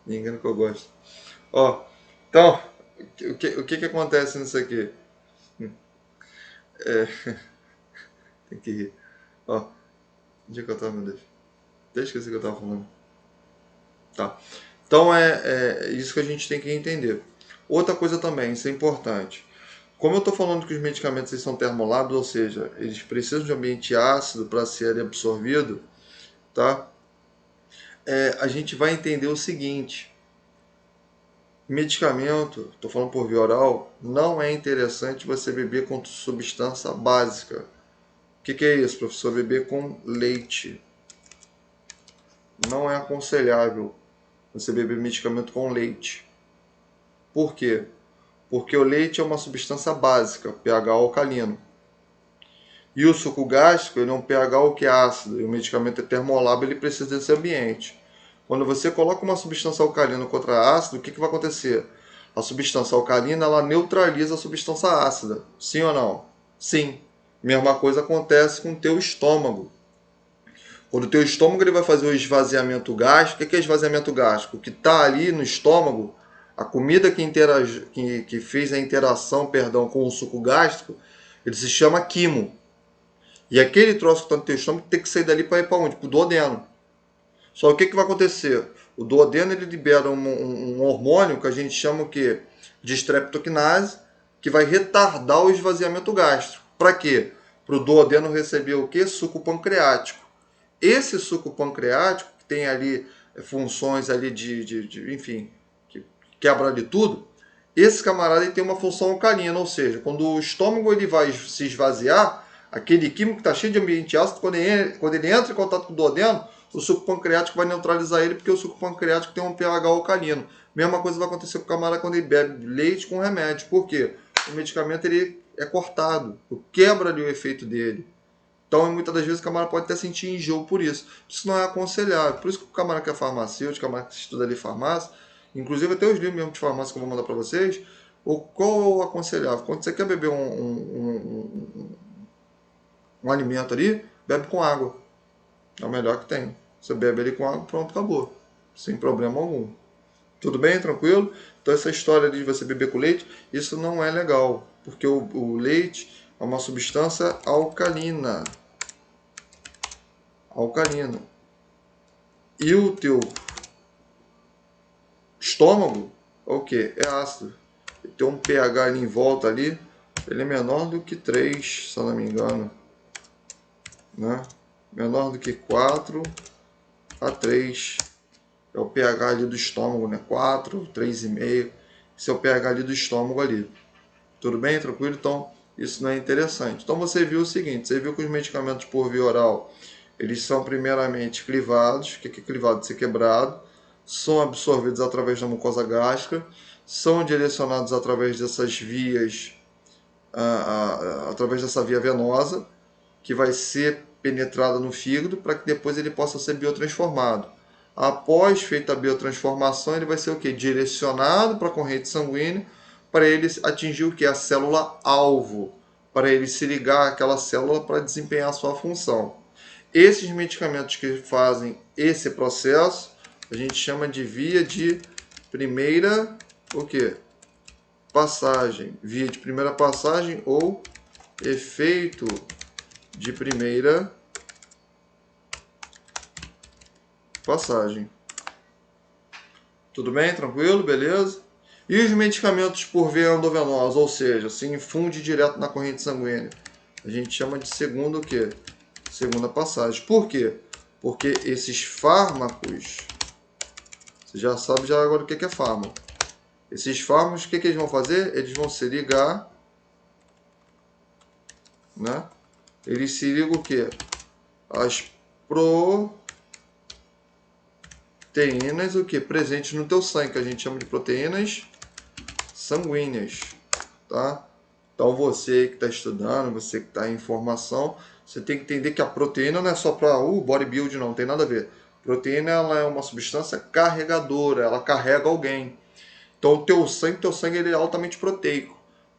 Ninguém que eu gosto. Ó, então, o que acontece nisso aqui? É, tem que rir. Ó, onde é que eu tava, meu Deus? Até esqueci o que eu tava falando. Tá. Então é isso que a gente tem que entender. Outra coisa também, isso é importante. Como eu estou falando que os medicamentos eles são termolábios, ou seja, eles precisam de um ambiente ácido para serem absorvidos, tá? A gente vai entender o seguinte: medicamento, estou falando por via oral, não é interessante você beber com substância básica. O que é isso, professor? Beber com leite. Não é aconselhável você beber medicamento com leite. Por quê? Porque o leite é uma substância básica, pH alcalino. E o suco gástrico ele é um pH o que é ácido, e o medicamento é termolábil, ele precisa desse ambiente. Quando você coloca uma substância alcalina contra ácido, o que vai acontecer? A substância alcalina ela neutraliza a substância ácida. Sim ou não? Sim. Mesma coisa acontece com o teu estômago. Quando o teu estômago ele vai fazer o esvaziamento gástrico, o que é esvaziamento gástrico? O que está ali no estômago, a comida que fez a interação, perdão, com o suco gástrico, ele se chama quimo. E aquele troço que está no teu estômago tem que sair dali para ir para onde? Para o duodeno. Só o que, que vai acontecer? O duodeno ele libera um hormônio que a gente chama o quê? De streptokinase, que vai retardar o esvaziamento gástrico. Para quê? Para o duodeno receber o quê? Suco pancreático. Esse suco pancreático, que tem ali funções ali enfim, que quebra ali tudo, esse camarada ele tem uma função alcalina, ou seja, quando o estômago ele vai se esvaziar, aquele químico que está cheio de ambiente ácido, quando ele entra em contato com o duodeno, o suco pancreático vai neutralizar ele, porque o suco pancreático tem um pH alcalino. Mesma coisa vai acontecer com o camarada quando ele bebe leite com remédio. Por quê? O medicamento ele é cortado, quebra ali o efeito dele. Então, muitas das vezes, o camarada pode até sentir enjoo por isso. Isso não é aconselhável. Por isso que o camarada que é farmacêutico, o camarada que estuda ali farmácia, inclusive até os livros mesmo de farmácia que eu vou mandar para vocês, qual é o aconselhável? Quando você quer beber um alimento ali, bebe com água. É o melhor que tem. Você bebe ali com água, pronto, acabou. Sem problema algum. Tudo bem? Tranquilo? Então, essa história de você beber com leite, isso não é legal. Porque o leite é uma substância alcalina. E o teu estômago é o que? É ácido. Ele tem um pH ali em volta ali, ele é menor do que 3, se eu não me engano. Né? Menor do que 4 a 3. É o pH ali do estômago, né? 4, 3,5. Esse é o pH ali do estômago ali. Tudo bem? Tranquilo? Então, isso não é interessante. Então, você viu o seguinte, você viu que os medicamentos por via oral, eles são primeiramente clivados. O que é clivado? Ser quebrado. São absorvidos através da mucosa gástrica. São direcionados através dessas vias, através dessa via venosa, que vai ser penetrada no fígado para que depois ele possa ser biotransformado. Após feita a biotransformação, ele vai ser o quê? Direcionado para a corrente sanguínea para ele atingir o que? A célula alvo, para ele se ligar àquela célula para desempenhar a sua função. Esses medicamentos que fazem esse processo, a gente chama de via de primeira o quê? Passagem. Via de primeira passagem ou efeito de primeira passagem. Tudo bem? Tranquilo? Beleza? E os medicamentos por via endovenosa, ou seja, se infunde direto na corrente sanguínea, a gente chama de segunda o quê? Segunda passagem. Por quê? Porque esses fármacos, você já sabe já agora o que é fármaco. Esses fármacos, o que eles vão fazer? Eles vão se ligar, né? Eles se ligam o quê? As proteínas o que? Presentes no teu sangue, que a gente chama de proteínas sanguíneas, tá? Então você que está estudando, você que está em formação, você tem que entender que a proteína não é só para bodybuilding, não tem nada a ver. Proteína ela é uma substância carregadora, ela carrega alguém. Então o teu sangue ele é altamente proteico.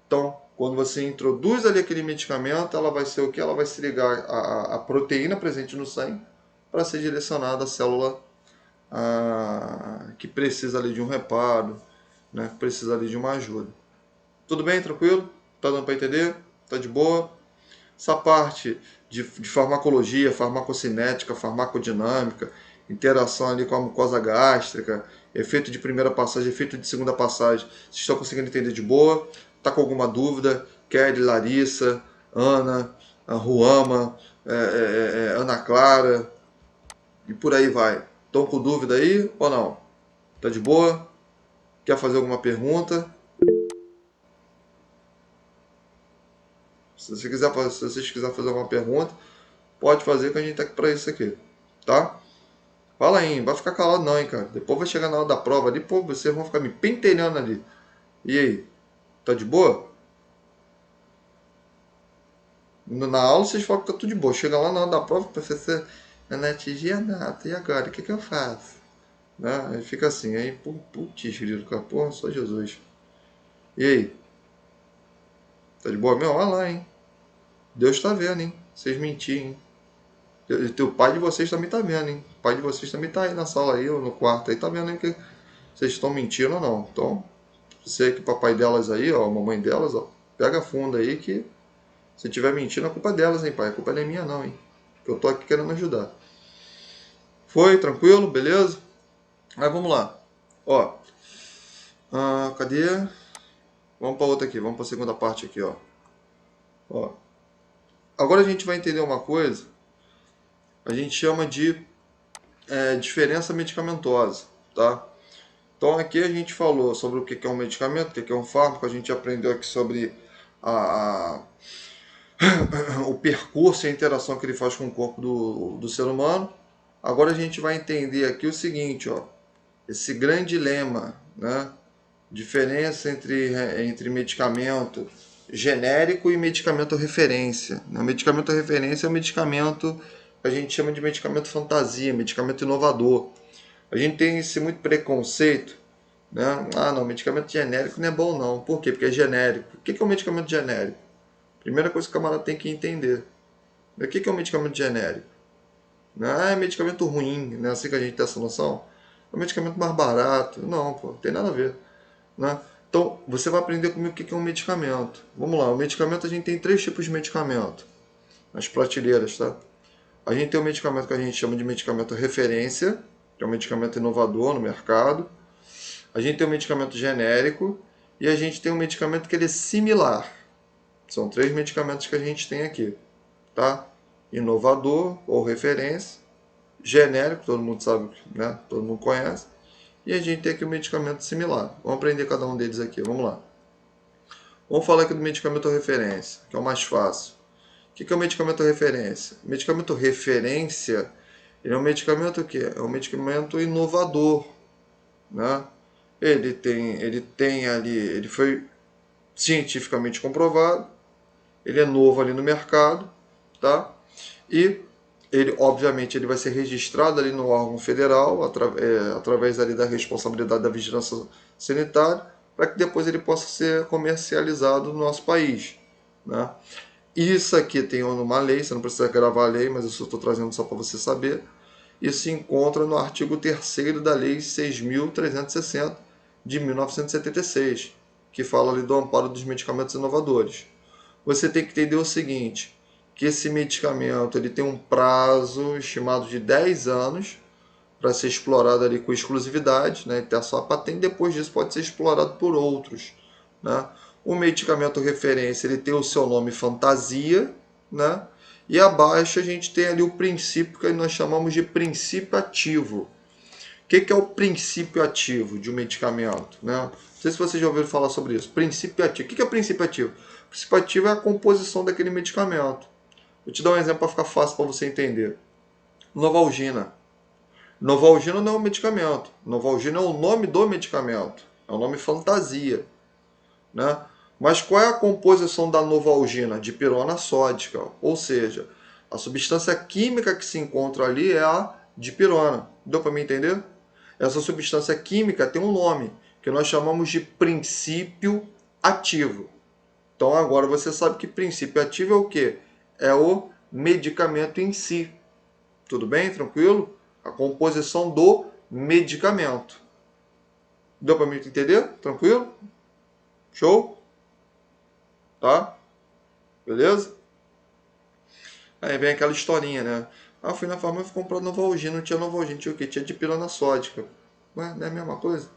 Então quando você introduz ali aquele medicamento, ela vai ser o que? Ela vai se ligar à proteína presente no sangue para ser direcionada à célula que precisa ali de um reparo, né? Precisa ali de uma ajuda. Tudo bem? Tranquilo? Tá dando para entender? Tá de boa? Essa parte de farmacologia, farmacocinética, farmacodinâmica, interação ali com a mucosa gástrica, efeito de primeira passagem, efeito de segunda passagem, vocês estão conseguindo entender de boa? Tá com alguma dúvida? Kelly, Larissa, Ana, Ruama, Ana Clara e por aí vai. Estão com dúvida aí ou não? Tá de boa? Quer fazer alguma pergunta? Se vocês quiserem fazer alguma pergunta, pode fazer que a gente tá aqui para isso aqui, tá? Fala aí, não vai ficar calado não, hein, cara. Depois vai chegar na hora da prova ali, pô, vocês vão ficar me pentelhando ali. E aí, tá de boa? Na aula vocês falam que tá tudo de boa. Chega lá na hora da prova, o professor, eu não atingi a nota, e agora? O que eu faço? Né? Aí fica assim, aí, putz, querido, cara, porra, só Jesus. E aí? Tá de boa mesmo? Olha lá, hein? Deus tá vendo, hein? Vocês mentirem, hein? O pai de vocês também tá vendo, hein? O pai de vocês também tá aí na sala aí, ou no quarto aí, tá vendo hein, que vocês estão mentindo ou não. Então, você que papai delas aí, ó, mamãe delas, ó, pega fundo aí que Se estiver mentindo, a culpa é delas, hein, pai? A culpa não é minha, não, hein? Que eu tô aqui querendo ajudar. Foi? Tranquilo? Beleza? Aí vamos lá. Ó. Cadê? Vamos para outra aqui. Vamos para a segunda parte aqui, ó. Ó. Agora a gente vai entender uma coisa. A gente chama de diferença medicamentosa, tá? Então aqui a gente falou sobre o que é um medicamento, o que é um fármaco. A gente aprendeu aqui sobre a o percurso e a interação que ele faz com o corpo do ser humano. Agora a gente vai entender aqui o seguinte, ó, esse grande lema, né? Diferença entre medicamento genérico e medicamento referência. O medicamento referência é um medicamento que a gente chama de medicamento fantasia, medicamento inovador. A gente tem esse muito preconceito, né? Não, medicamento genérico não é bom não. Por quê? Porque é genérico. O que é um medicamento genérico? Primeira coisa que o camarada tem que entender. O que é um medicamento genérico? Não é medicamento ruim, né? Assim que a gente tem essa noção. É um medicamento mais barato. Não, pô, não tem nada a ver. Né? Então, você vai aprender comigo o que é um medicamento. Vamos lá, o medicamento a gente tem 3 tipos de medicamento nas prateleiras, tá? A gente tem um medicamento que a gente chama de medicamento referência, que é um medicamento inovador no mercado. A gente tem um medicamento genérico e a gente tem um medicamento que ele é similar. São 3 medicamentos que a gente tem aqui, tá? Inovador ou referência, genérico, todo mundo sabe, né? Todo mundo conhece. E a gente tem aqui um medicamento similar. Vamos aprender cada um deles aqui, vamos lá. Vamos falar aqui do medicamento referência, que é o mais fácil. O que é o medicamento referência? O medicamento referência, ele é um medicamento que é um medicamento inovador, né? Ele tem ali, ele foi cientificamente comprovado, ele é novo ali no mercado, tá? E ele, obviamente, ele vai ser registrado ali no órgão federal, através ali da responsabilidade da vigilância sanitária, para que depois ele possa ser comercializado no nosso país, né? Isso aqui tem uma lei, você não precisa gravar a lei, mas eu só estou trazendo só para você saber. Isso se encontra no artigo 3º da Lei 6.360 de 1976, que fala ali do amparo dos medicamentos inovadores. Você tem que entender o seguinte, que esse medicamento ele tem um prazo estimado de 10 anos para ser explorado ali com exclusividade, né, ter a sua patente, depois disso pode ser explorado por outros, né? O medicamento referência ele tem o seu nome fantasia, né? E abaixo a gente tem ali o princípio que nós chamamos de princípio ativo. O que é o princípio ativo de um medicamento, né? Não sei se vocês já ouviram falar sobre isso. Princípio ativo. O que é princípio ativo? O princípio ativo é a composição daquele medicamento. Vou te dar um exemplo para ficar fácil para você entender. Novalgina. Novalgina não é um medicamento. Novalgina é o nome do medicamento. É um nome fantasia, né? Mas qual é a composição da Novalgina? Dipirona sódica. Ou seja, a substância química que se encontra ali é a dipirona. Deu para me entender? Essa substância química tem um nome, que nós chamamos de princípio ativo. Então agora você sabe que princípio ativo é o quê? É o medicamento em si. Tudo bem? Tranquilo? A composição do medicamento. Deu para me entender? Tranquilo? Show? Tá? Beleza? Aí vem aquela historinha, né? Fui na farmácia e comprei Novalgina, não tinha Novalgina, tinha o quê? Tinha dipirona sódica. Ué, não é a mesma coisa?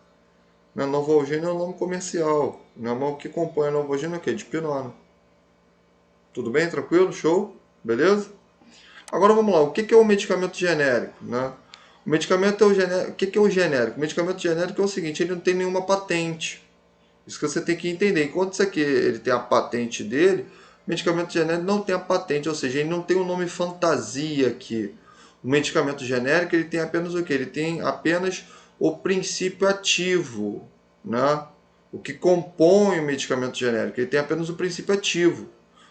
Novalgina é o nome comercial. O que compõe a Novalgina é o quê? Dipirona. Tudo bem? Tranquilo? Show? Beleza? Agora vamos lá, o que é o medicamento genérico, né? O medicamento é o genérico. O que é o genérico? O medicamento genérico é o seguinte, ele não tem nenhuma patente. Isso que você tem que entender. Enquanto isso aqui ele tem a patente dele, o medicamento genérico não tem a patente, ou seja, ele não tem o nome fantasia aqui. O medicamento genérico ele tem apenas o que? Ele tem apenas o princípio ativo, né? O que compõe o medicamento genérico, ele tem apenas o princípio ativo.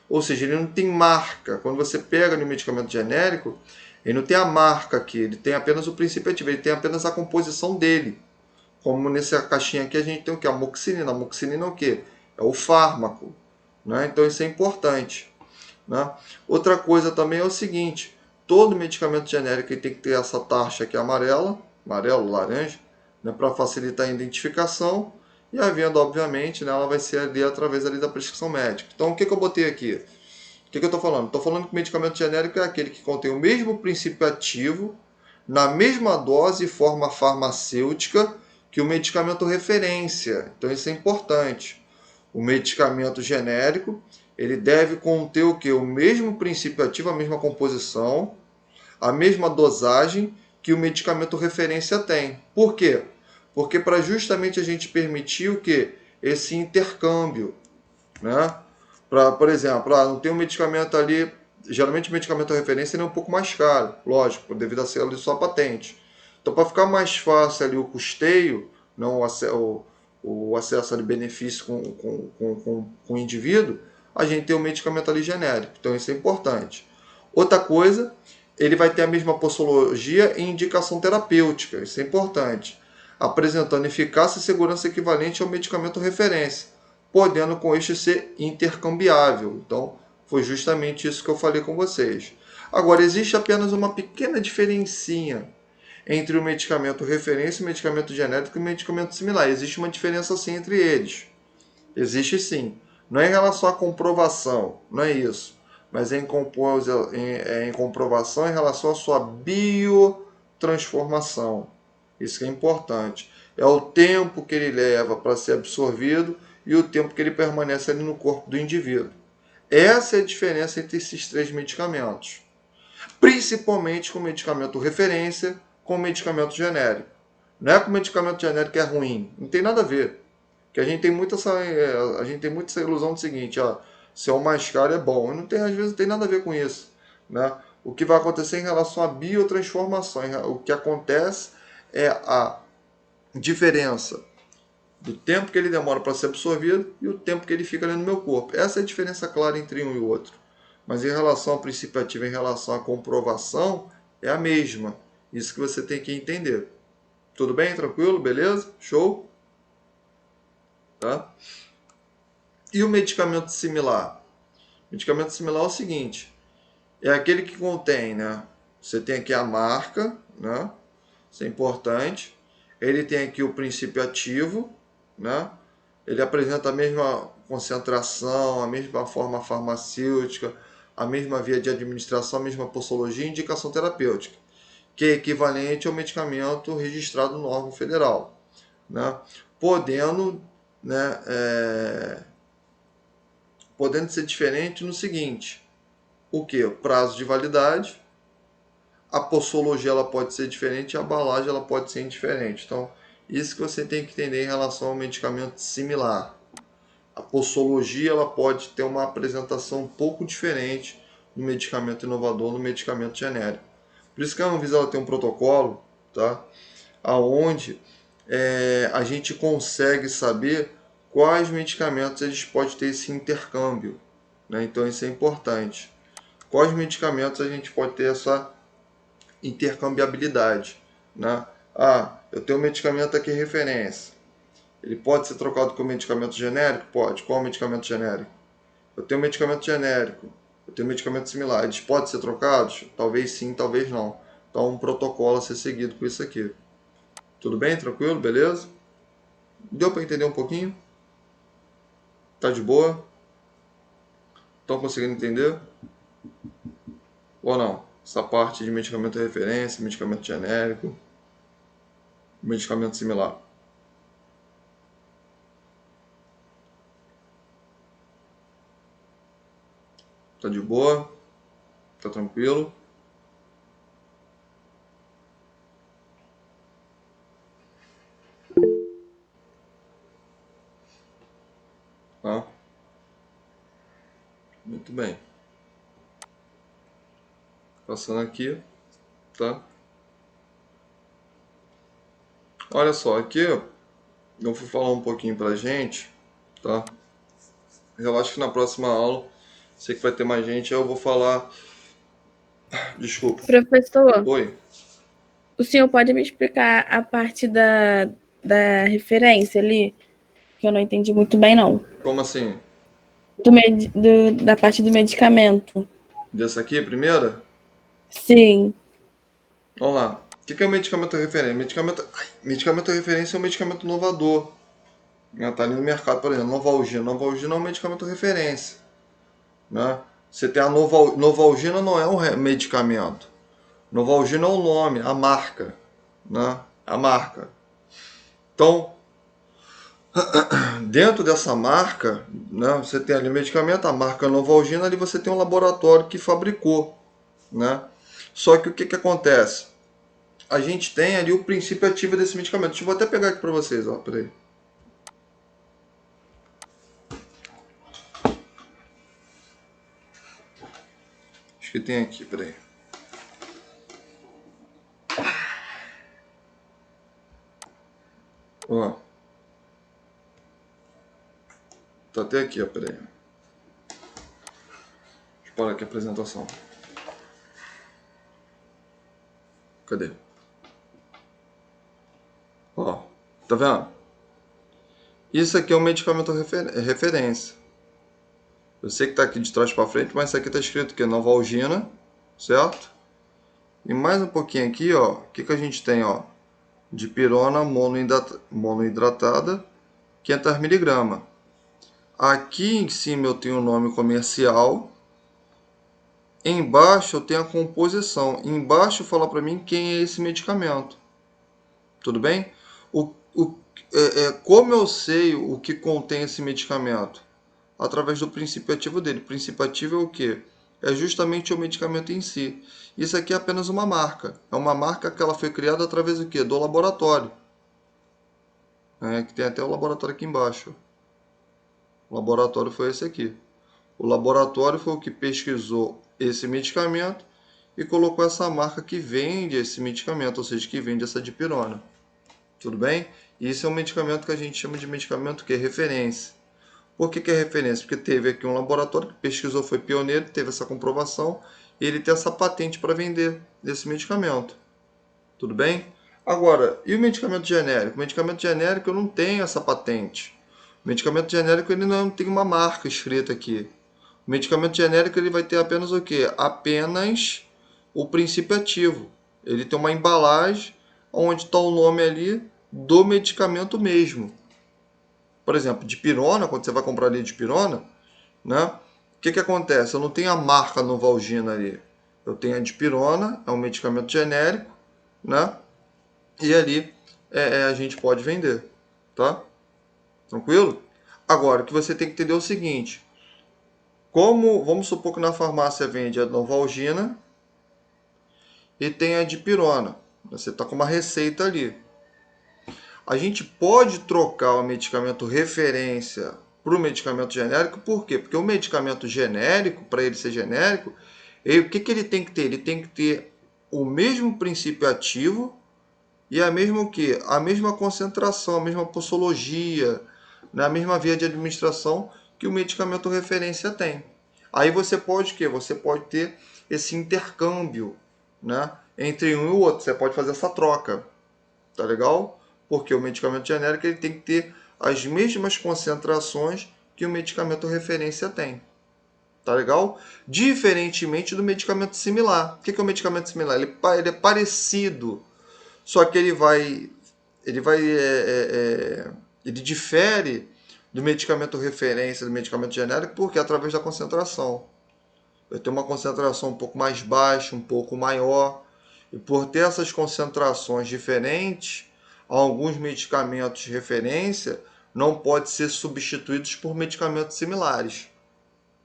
Ou seja, ele não tem marca. Quando você pega no medicamento genérico, ele não tem a marca aqui, ele tem apenas o princípio ativo, ele tem apenas a composição dele. Como nessa caixinha aqui a gente tem o que? A amoxicilina. A amoxicilina é o que? É o fármaco, né? Então isso é importante, né? Outra coisa também é o seguinte, todo medicamento genérico tem que ter essa taxa aqui amarela, amarelo, laranja, né, para facilitar a identificação. E a venda, obviamente, né, ela vai ser ali através ali da prescrição médica. Então, o que eu botei aqui? que eu estou falando? Estou falando que o medicamento genérico é aquele que contém o mesmo princípio ativo, na mesma dose e forma farmacêutica que o medicamento referência. Então isso é importante. O medicamento genérico, ele deve conter o que? O mesmo princípio ativo, a mesma composição, a mesma dosagem que o medicamento referência tem. Por quê? Porque para justamente a gente permitir o que? Esse intercâmbio, né? Por exemplo, não tem um medicamento ali, geralmente o medicamento referência é um pouco mais caro, lógico, devido a ser ali só patente. Então, para ficar mais fácil ali o custeio, não o acesso de benefício com o indivíduo, a gente tem o medicamento ali genérico. Então, isso é importante. Outra coisa, ele vai ter a mesma posologia e indicação terapêutica, isso é importante, apresentando eficácia e segurança equivalente ao medicamento referência, podendo com este ser intercambiável. Então, foi justamente isso que eu falei com vocês. Agora, existe apenas uma pequena diferencinha entre o medicamento referência, o medicamento genérico e o medicamento similar. Existe uma diferença sim entre eles. Existe sim. Não é em relação à comprovação, não é isso. Mas é em comprovação em relação à sua biotransformação. Isso que é importante. É o tempo que ele leva para ser absorvido e o tempo que ele permanece ali no corpo do indivíduo. Essa é a diferença entre esses três medicamentos. Principalmente com o medicamento referência com o medicamento genérico. Não é que o medicamento genérico é ruim. Não tem nada a ver. Que a gente tem muita essa ilusão do seguinte, ó, se é o mais caro é bom. E não tem, às vezes não tem nada a ver com isso. Né? O que vai acontecer em relação à biotransformação, o que acontece é a diferença do tempo que ele demora para ser absorvido e o tempo que ele fica ali no meu corpo. Essa é a diferença clara entre um e o outro. Mas em relação ao princípio ativo, em relação à comprovação, é a mesma. Isso que você tem que entender. Tudo bem? Tranquilo? Beleza? Show? Tá? E o medicamento similar? O medicamento similar é o seguinte, é aquele que contém, né? Você tem aqui a marca, né? Isso é importante. Ele tem aqui o princípio ativo, né? Ele apresenta a mesma concentração, a mesma forma farmacêutica, a mesma via de administração, a mesma posologia e indicação terapêutica, que é equivalente ao medicamento registrado no órgão federal, né? Podendo, né, podendo ser diferente no seguinte, o que? O prazo de validade, a posologia ela pode ser diferente, a embalagem ela pode ser indiferente. Então, isso que você tem que entender em relação ao medicamento similar. A posologia ela pode ter uma apresentação um pouco diferente no medicamento inovador, no medicamento genérico. Por isso que a Anvisa ela tem um protocolo, tá? Aonde a gente consegue saber quais medicamentos eles podem ter esse intercâmbio, né? Então isso é importante. Quais medicamentos a gente pode ter essa intercambiabilidade, né? Eu tenho um medicamento aqui referência. Ele pode ser trocado com medicamento genérico? Pode. Qual medicamento genérico? Eu tenho um medicamento genérico. Eu tenho um medicamento similar. Eles podem ser trocados? Talvez sim, talvez não. Então, um protocolo a ser seguido com isso aqui. Tudo bem? Tranquilo? Beleza? Deu para entender um pouquinho? Tá de boa? Estão conseguindo entender? Ou não? Essa parte de medicamento referência, medicamento genérico, medicamento similar. Tá de boa? Tá tranquilo? Tá? Muito bem. Passando aqui, tá? Olha só, aqui eu vou falar um pouquinho pra gente, tá? Eu acho que na próxima aula, sei que vai ter mais gente, eu vou falar. Desculpa. Professor, Oi. o senhor pode me explicar a parte da referência ali? Que eu não entendi muito bem, não. Como assim? Da parte do medicamento. Dessa aqui, primeira? Sim. Vamos lá. O que é o medicamento referência? Medicamento referência é um medicamento inovador. Está ali no mercado, por exemplo, Novalgina. Novalgina é um medicamento referência. Né? Você tem a Novalgina, não é um medicamento. Novalgina é o nome, a marca, né? A marca. Então, dentro dessa marca, né, você tem ali o medicamento, a marca Novalgina, ali você tem um laboratório que fabricou, né? Só que o que acontece? A gente tem ali o princípio ativo desse medicamento. Deixa eu até pegar aqui para vocês, ó, peraí. Acho que tem aqui, peraí. Ó. Tá até aqui, ó, peraí. Deixa eu parar aqui a apresentação. Cadê? Ó, tá vendo? Isso aqui é um medicamento referência. Eu sei que tá aqui de trás para frente, mas isso aqui tá escrito que é Novalgina, certo? E mais um pouquinho aqui, ó, o que a gente tem, ó? Dipirona monoidratada, 500 mg. Aqui em cima eu tenho o nome comercial. Embaixo eu tenho a composição. Embaixo fala para mim quem é esse medicamento. Tudo bem? Como eu sei o que contém esse medicamento? Através do princípio ativo dele. O princípio ativo é o quê? É justamente o medicamento em si. Isso aqui é apenas uma marca. É uma marca que ela foi criada através do quê? Do laboratório. Que tem até o laboratório aqui embaixo. O laboratório foi esse aqui. O laboratório foi o que pesquisou esse medicamento e colocou essa marca que vende esse medicamento, ou seja, que vende essa dipirona. Tudo bem? Isso é um medicamento que a gente chama de medicamento que é referência. Por que é referência? Porque teve aqui um laboratório que pesquisou, foi pioneiro, teve essa comprovação e ele tem essa patente para vender esse medicamento. Tudo bem? Agora, e o medicamento genérico? O medicamento genérico eu não tenho essa patente. O medicamento genérico ele não tem uma marca escrita aqui. O medicamento genérico ele vai ter apenas o quê? Apenas o princípio ativo. Ele tem uma embalagem onde está o nome ali do medicamento mesmo. Por exemplo, dipirona, quando você vai comprar ali dipirona, né? O que acontece? Eu não tenho a marca Novalgina ali. Eu tenho a dipirona, é um medicamento genérico, né? E ali a gente pode vender, tá? Tranquilo? Agora, o que você tem que entender é o seguinte. Vamos supor que na farmácia vende a Novalgina e tem a dipirona. Você está com uma receita ali. A gente pode trocar o medicamento referência para o medicamento genérico, por quê? Porque o medicamento genérico, para ele ser genérico, o que ele tem que ter? Ele tem que ter o mesmo princípio ativo e a mesma o quê? A mesma concentração, a mesma posologia, na mesma via de administração que o medicamento referência tem. Aí você pode o quê? Você pode ter esse intercâmbio, né, entre um e o outro. Você pode fazer essa troca. Tá legal? Porque o medicamento genérico ele tem que ter as mesmas concentrações que o medicamento referência tem. Tá legal? Diferentemente do medicamento similar. O que é o medicamento similar? Ele é parecido, só que ele difere do medicamento referência, do medicamento genérico, porque é através da concentração. Vai ter uma concentração um pouco mais baixa, um pouco maior. E por ter essas concentrações diferentes, alguns medicamentos de referência não podem ser substituídos por medicamentos similares,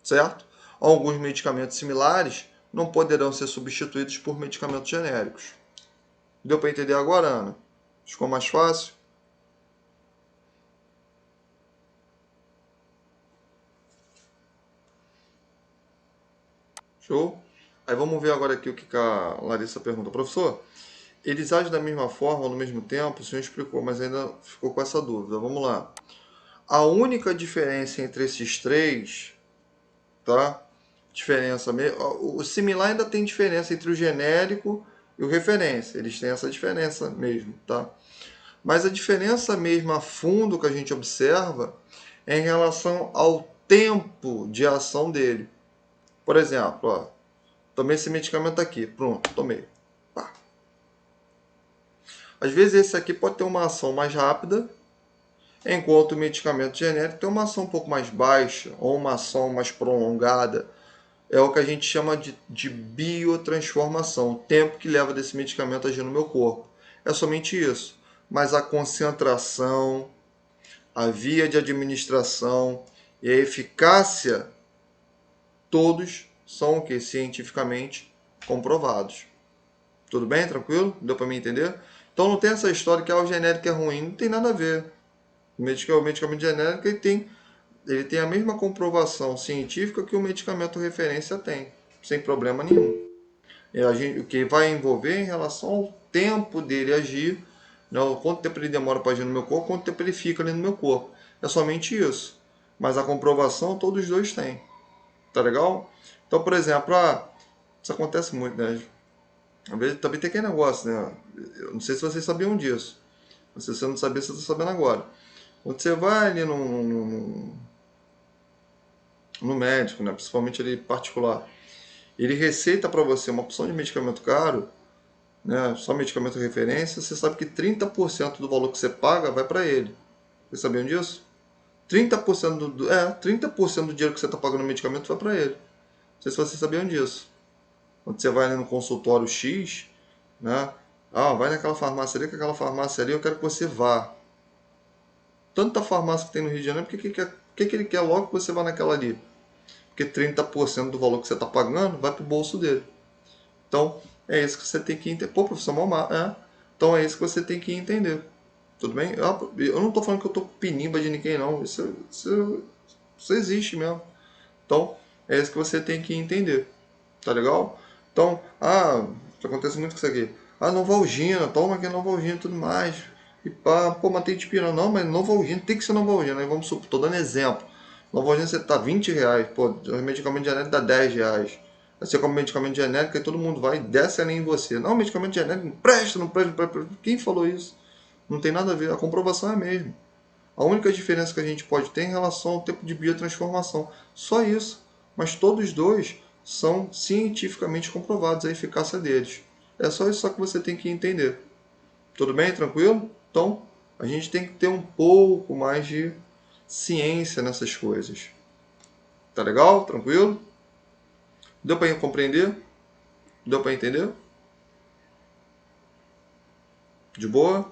certo? Alguns medicamentos similares não poderão ser substituídos por medicamentos genéricos. Deu para entender agora, Ana? Ficou mais fácil? Show? Aí vamos ver agora aqui o que a Larissa pergunta. Professor, eles agem da mesma forma, no mesmo tempo? O senhor explicou, mas ainda ficou com essa dúvida. Vamos lá. A única diferença entre esses três, tá? Diferença o similar ainda tem diferença entre o genérico e o referência. Eles têm essa diferença mesmo, tá? Mas a diferença mesmo a fundo que a gente observa é em relação ao tempo de ação dele. Por exemplo, ó, tomei esse medicamento aqui, pronto, tomei. Pá. Às vezes esse aqui pode ter uma ação mais rápida, enquanto o medicamento genérico tem uma ação um pouco mais baixa ou uma ação mais prolongada. é o que a gente chama de biotransformação, o tempo que leva desse medicamento a agir no meu corpo. É somente isso. Mas a concentração, a via de administração e a eficácia, todos são o que? Cientificamente comprovados. Tudo bem? Tranquilo? Deu para me entender? Então não tem essa história que o genérico é ruim. Não tem nada a ver. O medicamento genérico ele tem a mesma comprovação científica que o medicamento referência tem, sem problema nenhum. O que vai envolver em relação ao tempo dele agir, né, quanto tempo ele demora para agir no meu corpo, quanto tempo ele fica ali no meu corpo. É somente isso. Mas a comprovação todos os dois têm. Tá legal? Então, por exemplo, isso acontece muito, né? Às vezes também tem aquele negócio, né? Eu não sei se vocês sabiam disso. Se você não sabia, você está sabendo agora. Quando você vai ali no médico, né? Principalmente ali particular, ele receita para você uma opção de medicamento caro, né? Só medicamento referência, você sabe que 30% do valor que você paga vai para ele. Vocês sabiam disso? 30% do dinheiro que você está pagando no medicamento vai para ele. Não sei se vocês sabiam disso. Quando você vai ali no consultório X, né? Vai naquela farmácia ali, que aquela farmácia ali eu quero que você vá. Tanta farmácia que tem no Rio de Janeiro, por que ele quer logo que você vá naquela ali? Porque 30% do valor que você está pagando vai para o bolso dele. Então, é isso que você tem que entender. Pô, professor Malmar, Então é isso que você tem que entender. Tudo bem? Eu não estou falando que eu estou pinimba de ninguém, não. Isso existe mesmo. Então, é isso que você tem que entender. Tá legal? Então, acontece muito com isso aqui. Novalgina, toma aqui Novalgina e tudo mais. E pá, pô, mas tem dipirona. Não, mas Novalgina tem que ser Novalgina. Aí vamos supor, tô dando exemplo. Novalgina você tá R$ 20. Pô, o medicamento genérico dá R$ 10. Aí você come medicamento genérico e todo mundo vai e desce ali em você. Não, medicamento genérico não presta, não presta, não presta. Quem falou isso? Não tem nada a ver. A comprovação é a mesma. A única diferença que a gente pode ter é em relação ao tempo de biotransformação. Só isso. Mas todos os dois são cientificamente comprovados a eficácia deles. É só isso que você tem que entender. Tudo bem? Tranquilo? Então, a gente tem que ter um pouco mais de ciência nessas coisas. Tá legal? Tranquilo? Deu para compreender? Deu para entender? De boa?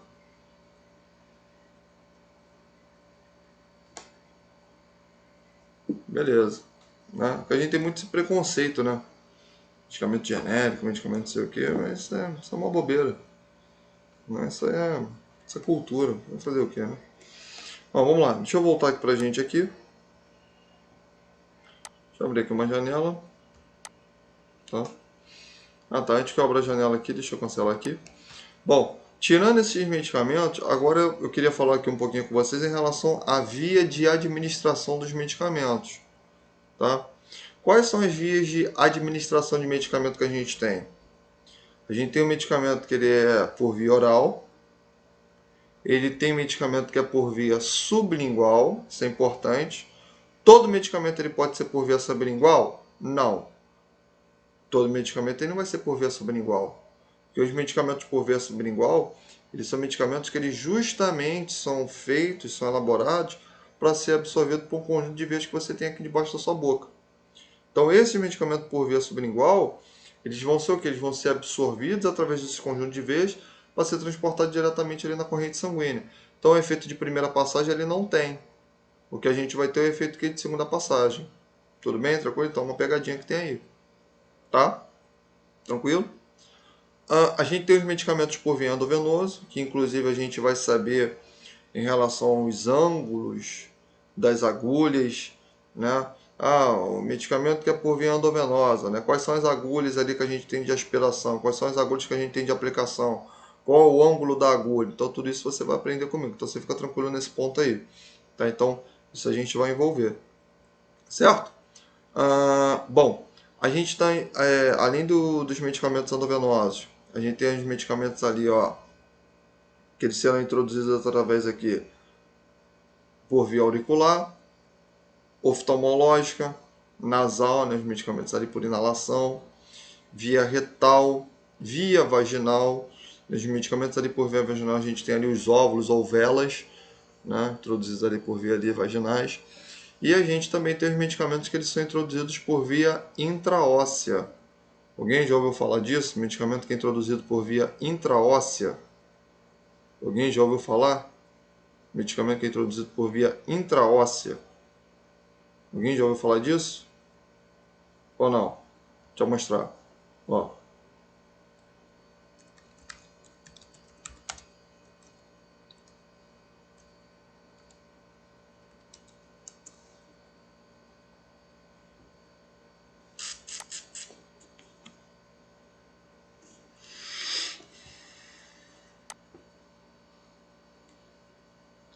Beleza. Né? Porque a gente tem muito esse preconceito, né? Medicamento genérico, medicamento não sei o que, mas isso é uma bobeira. Né? Isso é cultura. Vai fazer o que, né? Bom, vamos lá. Deixa eu voltar aqui pra gente aqui. Deixa eu abrir aqui uma janela. Tá? Tá. Antes que eu abra a janela aqui, deixa eu cancelar aqui. Bom, tirando esses medicamentos, agora eu queria falar aqui um pouquinho com vocês em relação à via de administração dos medicamentos. Tá? Quais são as vias de administração de medicamento que a gente tem? A gente tem um medicamento que ele é por via oral. Ele tem medicamento que é por via sublingual, isso é importante. Todo medicamento ele pode ser por via sublingual? Não. Todo medicamento ele não vai ser por via sublingual. Porque os medicamentos por via sublingual, eles são medicamentos que eles justamente são feitos, são elaborados para ser absorvido por um conjunto de veias que você tem aqui debaixo da sua boca. Então, esse medicamento por via sublingual, eles vão ser o que? Eles vão ser absorvidos através desse conjunto de veias para ser transportado diretamente ali na corrente sanguínea. Então, o efeito de primeira passagem ele não tem. O que a gente vai ter é o efeito de segunda passagem. Tudo bem? Tranquilo? Então, uma pegadinha que tem aí. Tá? Tranquilo? A gente tem os medicamentos por via endovenoso, que inclusive a gente vai saber em relação aos ângulos das agulhas, né? O medicamento que é por via endovenosa, né? Quais são as agulhas ali que a gente tem de aspiração? Quais são as agulhas que a gente tem de aplicação? Qual é o ângulo da agulha? Então, tudo isso você vai aprender comigo. Então, você fica tranquilo nesse ponto aí. Tá? Então, isso a gente vai envolver. Certo? Bom, a gente está, além dos medicamentos endovenosos, a gente tem os medicamentos ali, ó, que eles serão introduzidos através aqui por via auricular, oftalmológica, nasal, né, os medicamentos ali por inalação, via retal, via vaginal. Os medicamentos ali por via vaginal a gente tem ali os óvulos ou velas, né, introduzidos ali por via ali vaginais. E a gente também tem os medicamentos que eles são introduzidos por via intraóssea. Alguém já ouviu falar disso? Medicamento que é introduzido por via intraóssea. Alguém já ouviu falar? Medicamento que é introduzido por via intraóssea. Alguém já ouviu falar disso? Ou não? Deixa eu mostrar. Ó.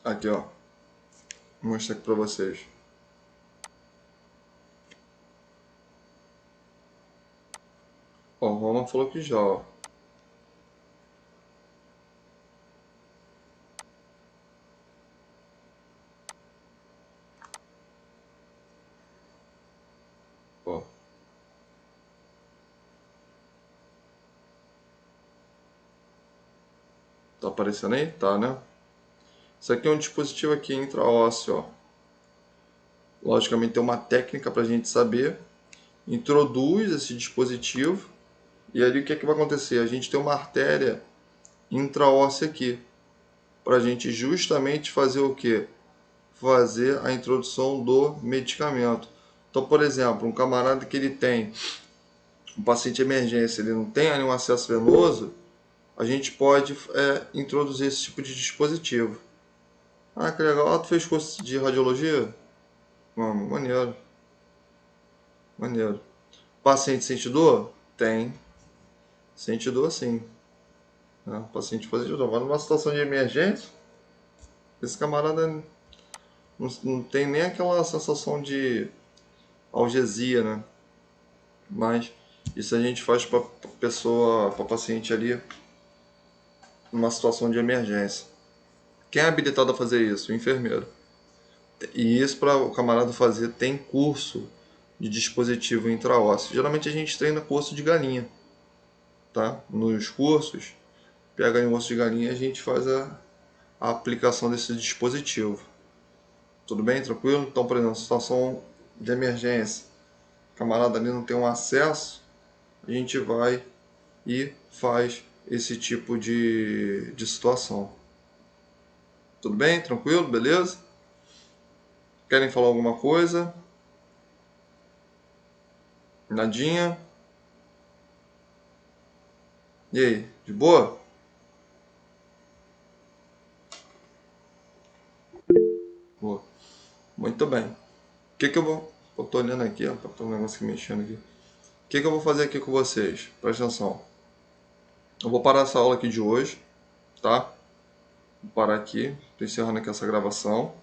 Aqui, ó. Vou mostrar aqui pra vocês. Ó, o Roman falou que já, ó. Ó. Tá aparecendo aí? Tá, né? Isso aqui é um dispositivo aqui intraósseo, ó. Logicamente tem uma técnica pra gente saber. Introduz esse dispositivo. E aí o que é que vai acontecer? A gente tem uma artéria intraóssea aqui. Pra gente justamente fazer o quê? Fazer a introdução do medicamento. Então, por exemplo, um camarada que ele tem um paciente de emergência, ele não tem ali um acesso venoso, a gente pode introduzir esse tipo de dispositivo. Ah, que legal. Ah, tu fez curso de radiologia? Vamos, maneiro. Maneiro. Paciente sente dor? Tem. Sente dor sim. Né? O paciente sente dor. Mas numa situação de emergência, esse camarada não tem nem aquela sensação de algesia, né? Mas isso a gente faz para pessoa, para paciente ali, numa situação de emergência. Quem é habilitado a fazer isso? O enfermeiro. E isso para o camarada fazer tem curso de dispositivo intraósseo. Geralmente a gente treina curso de galinha, tá? Nos cursos, pega em osso de galinha e a gente faz a aplicação desse dispositivo. Tudo bem? Tranquilo? Então, por exemplo, situação de emergência, o camarada ali não tem um acesso, a gente vai e faz esse tipo de situação. Tudo bem? Tranquilo? Beleza? Querem falar alguma coisa? Nadinha? E aí, de boa? Boa. Muito bem. O que eu vou... Eu tô olhando aqui, ó, tá um negócio aqui mexendo aqui. O que eu vou fazer aqui com vocês? Presta atenção. Eu vou parar essa aula aqui de hoje, tá? Vou parar aqui, tô encerrando aqui essa gravação.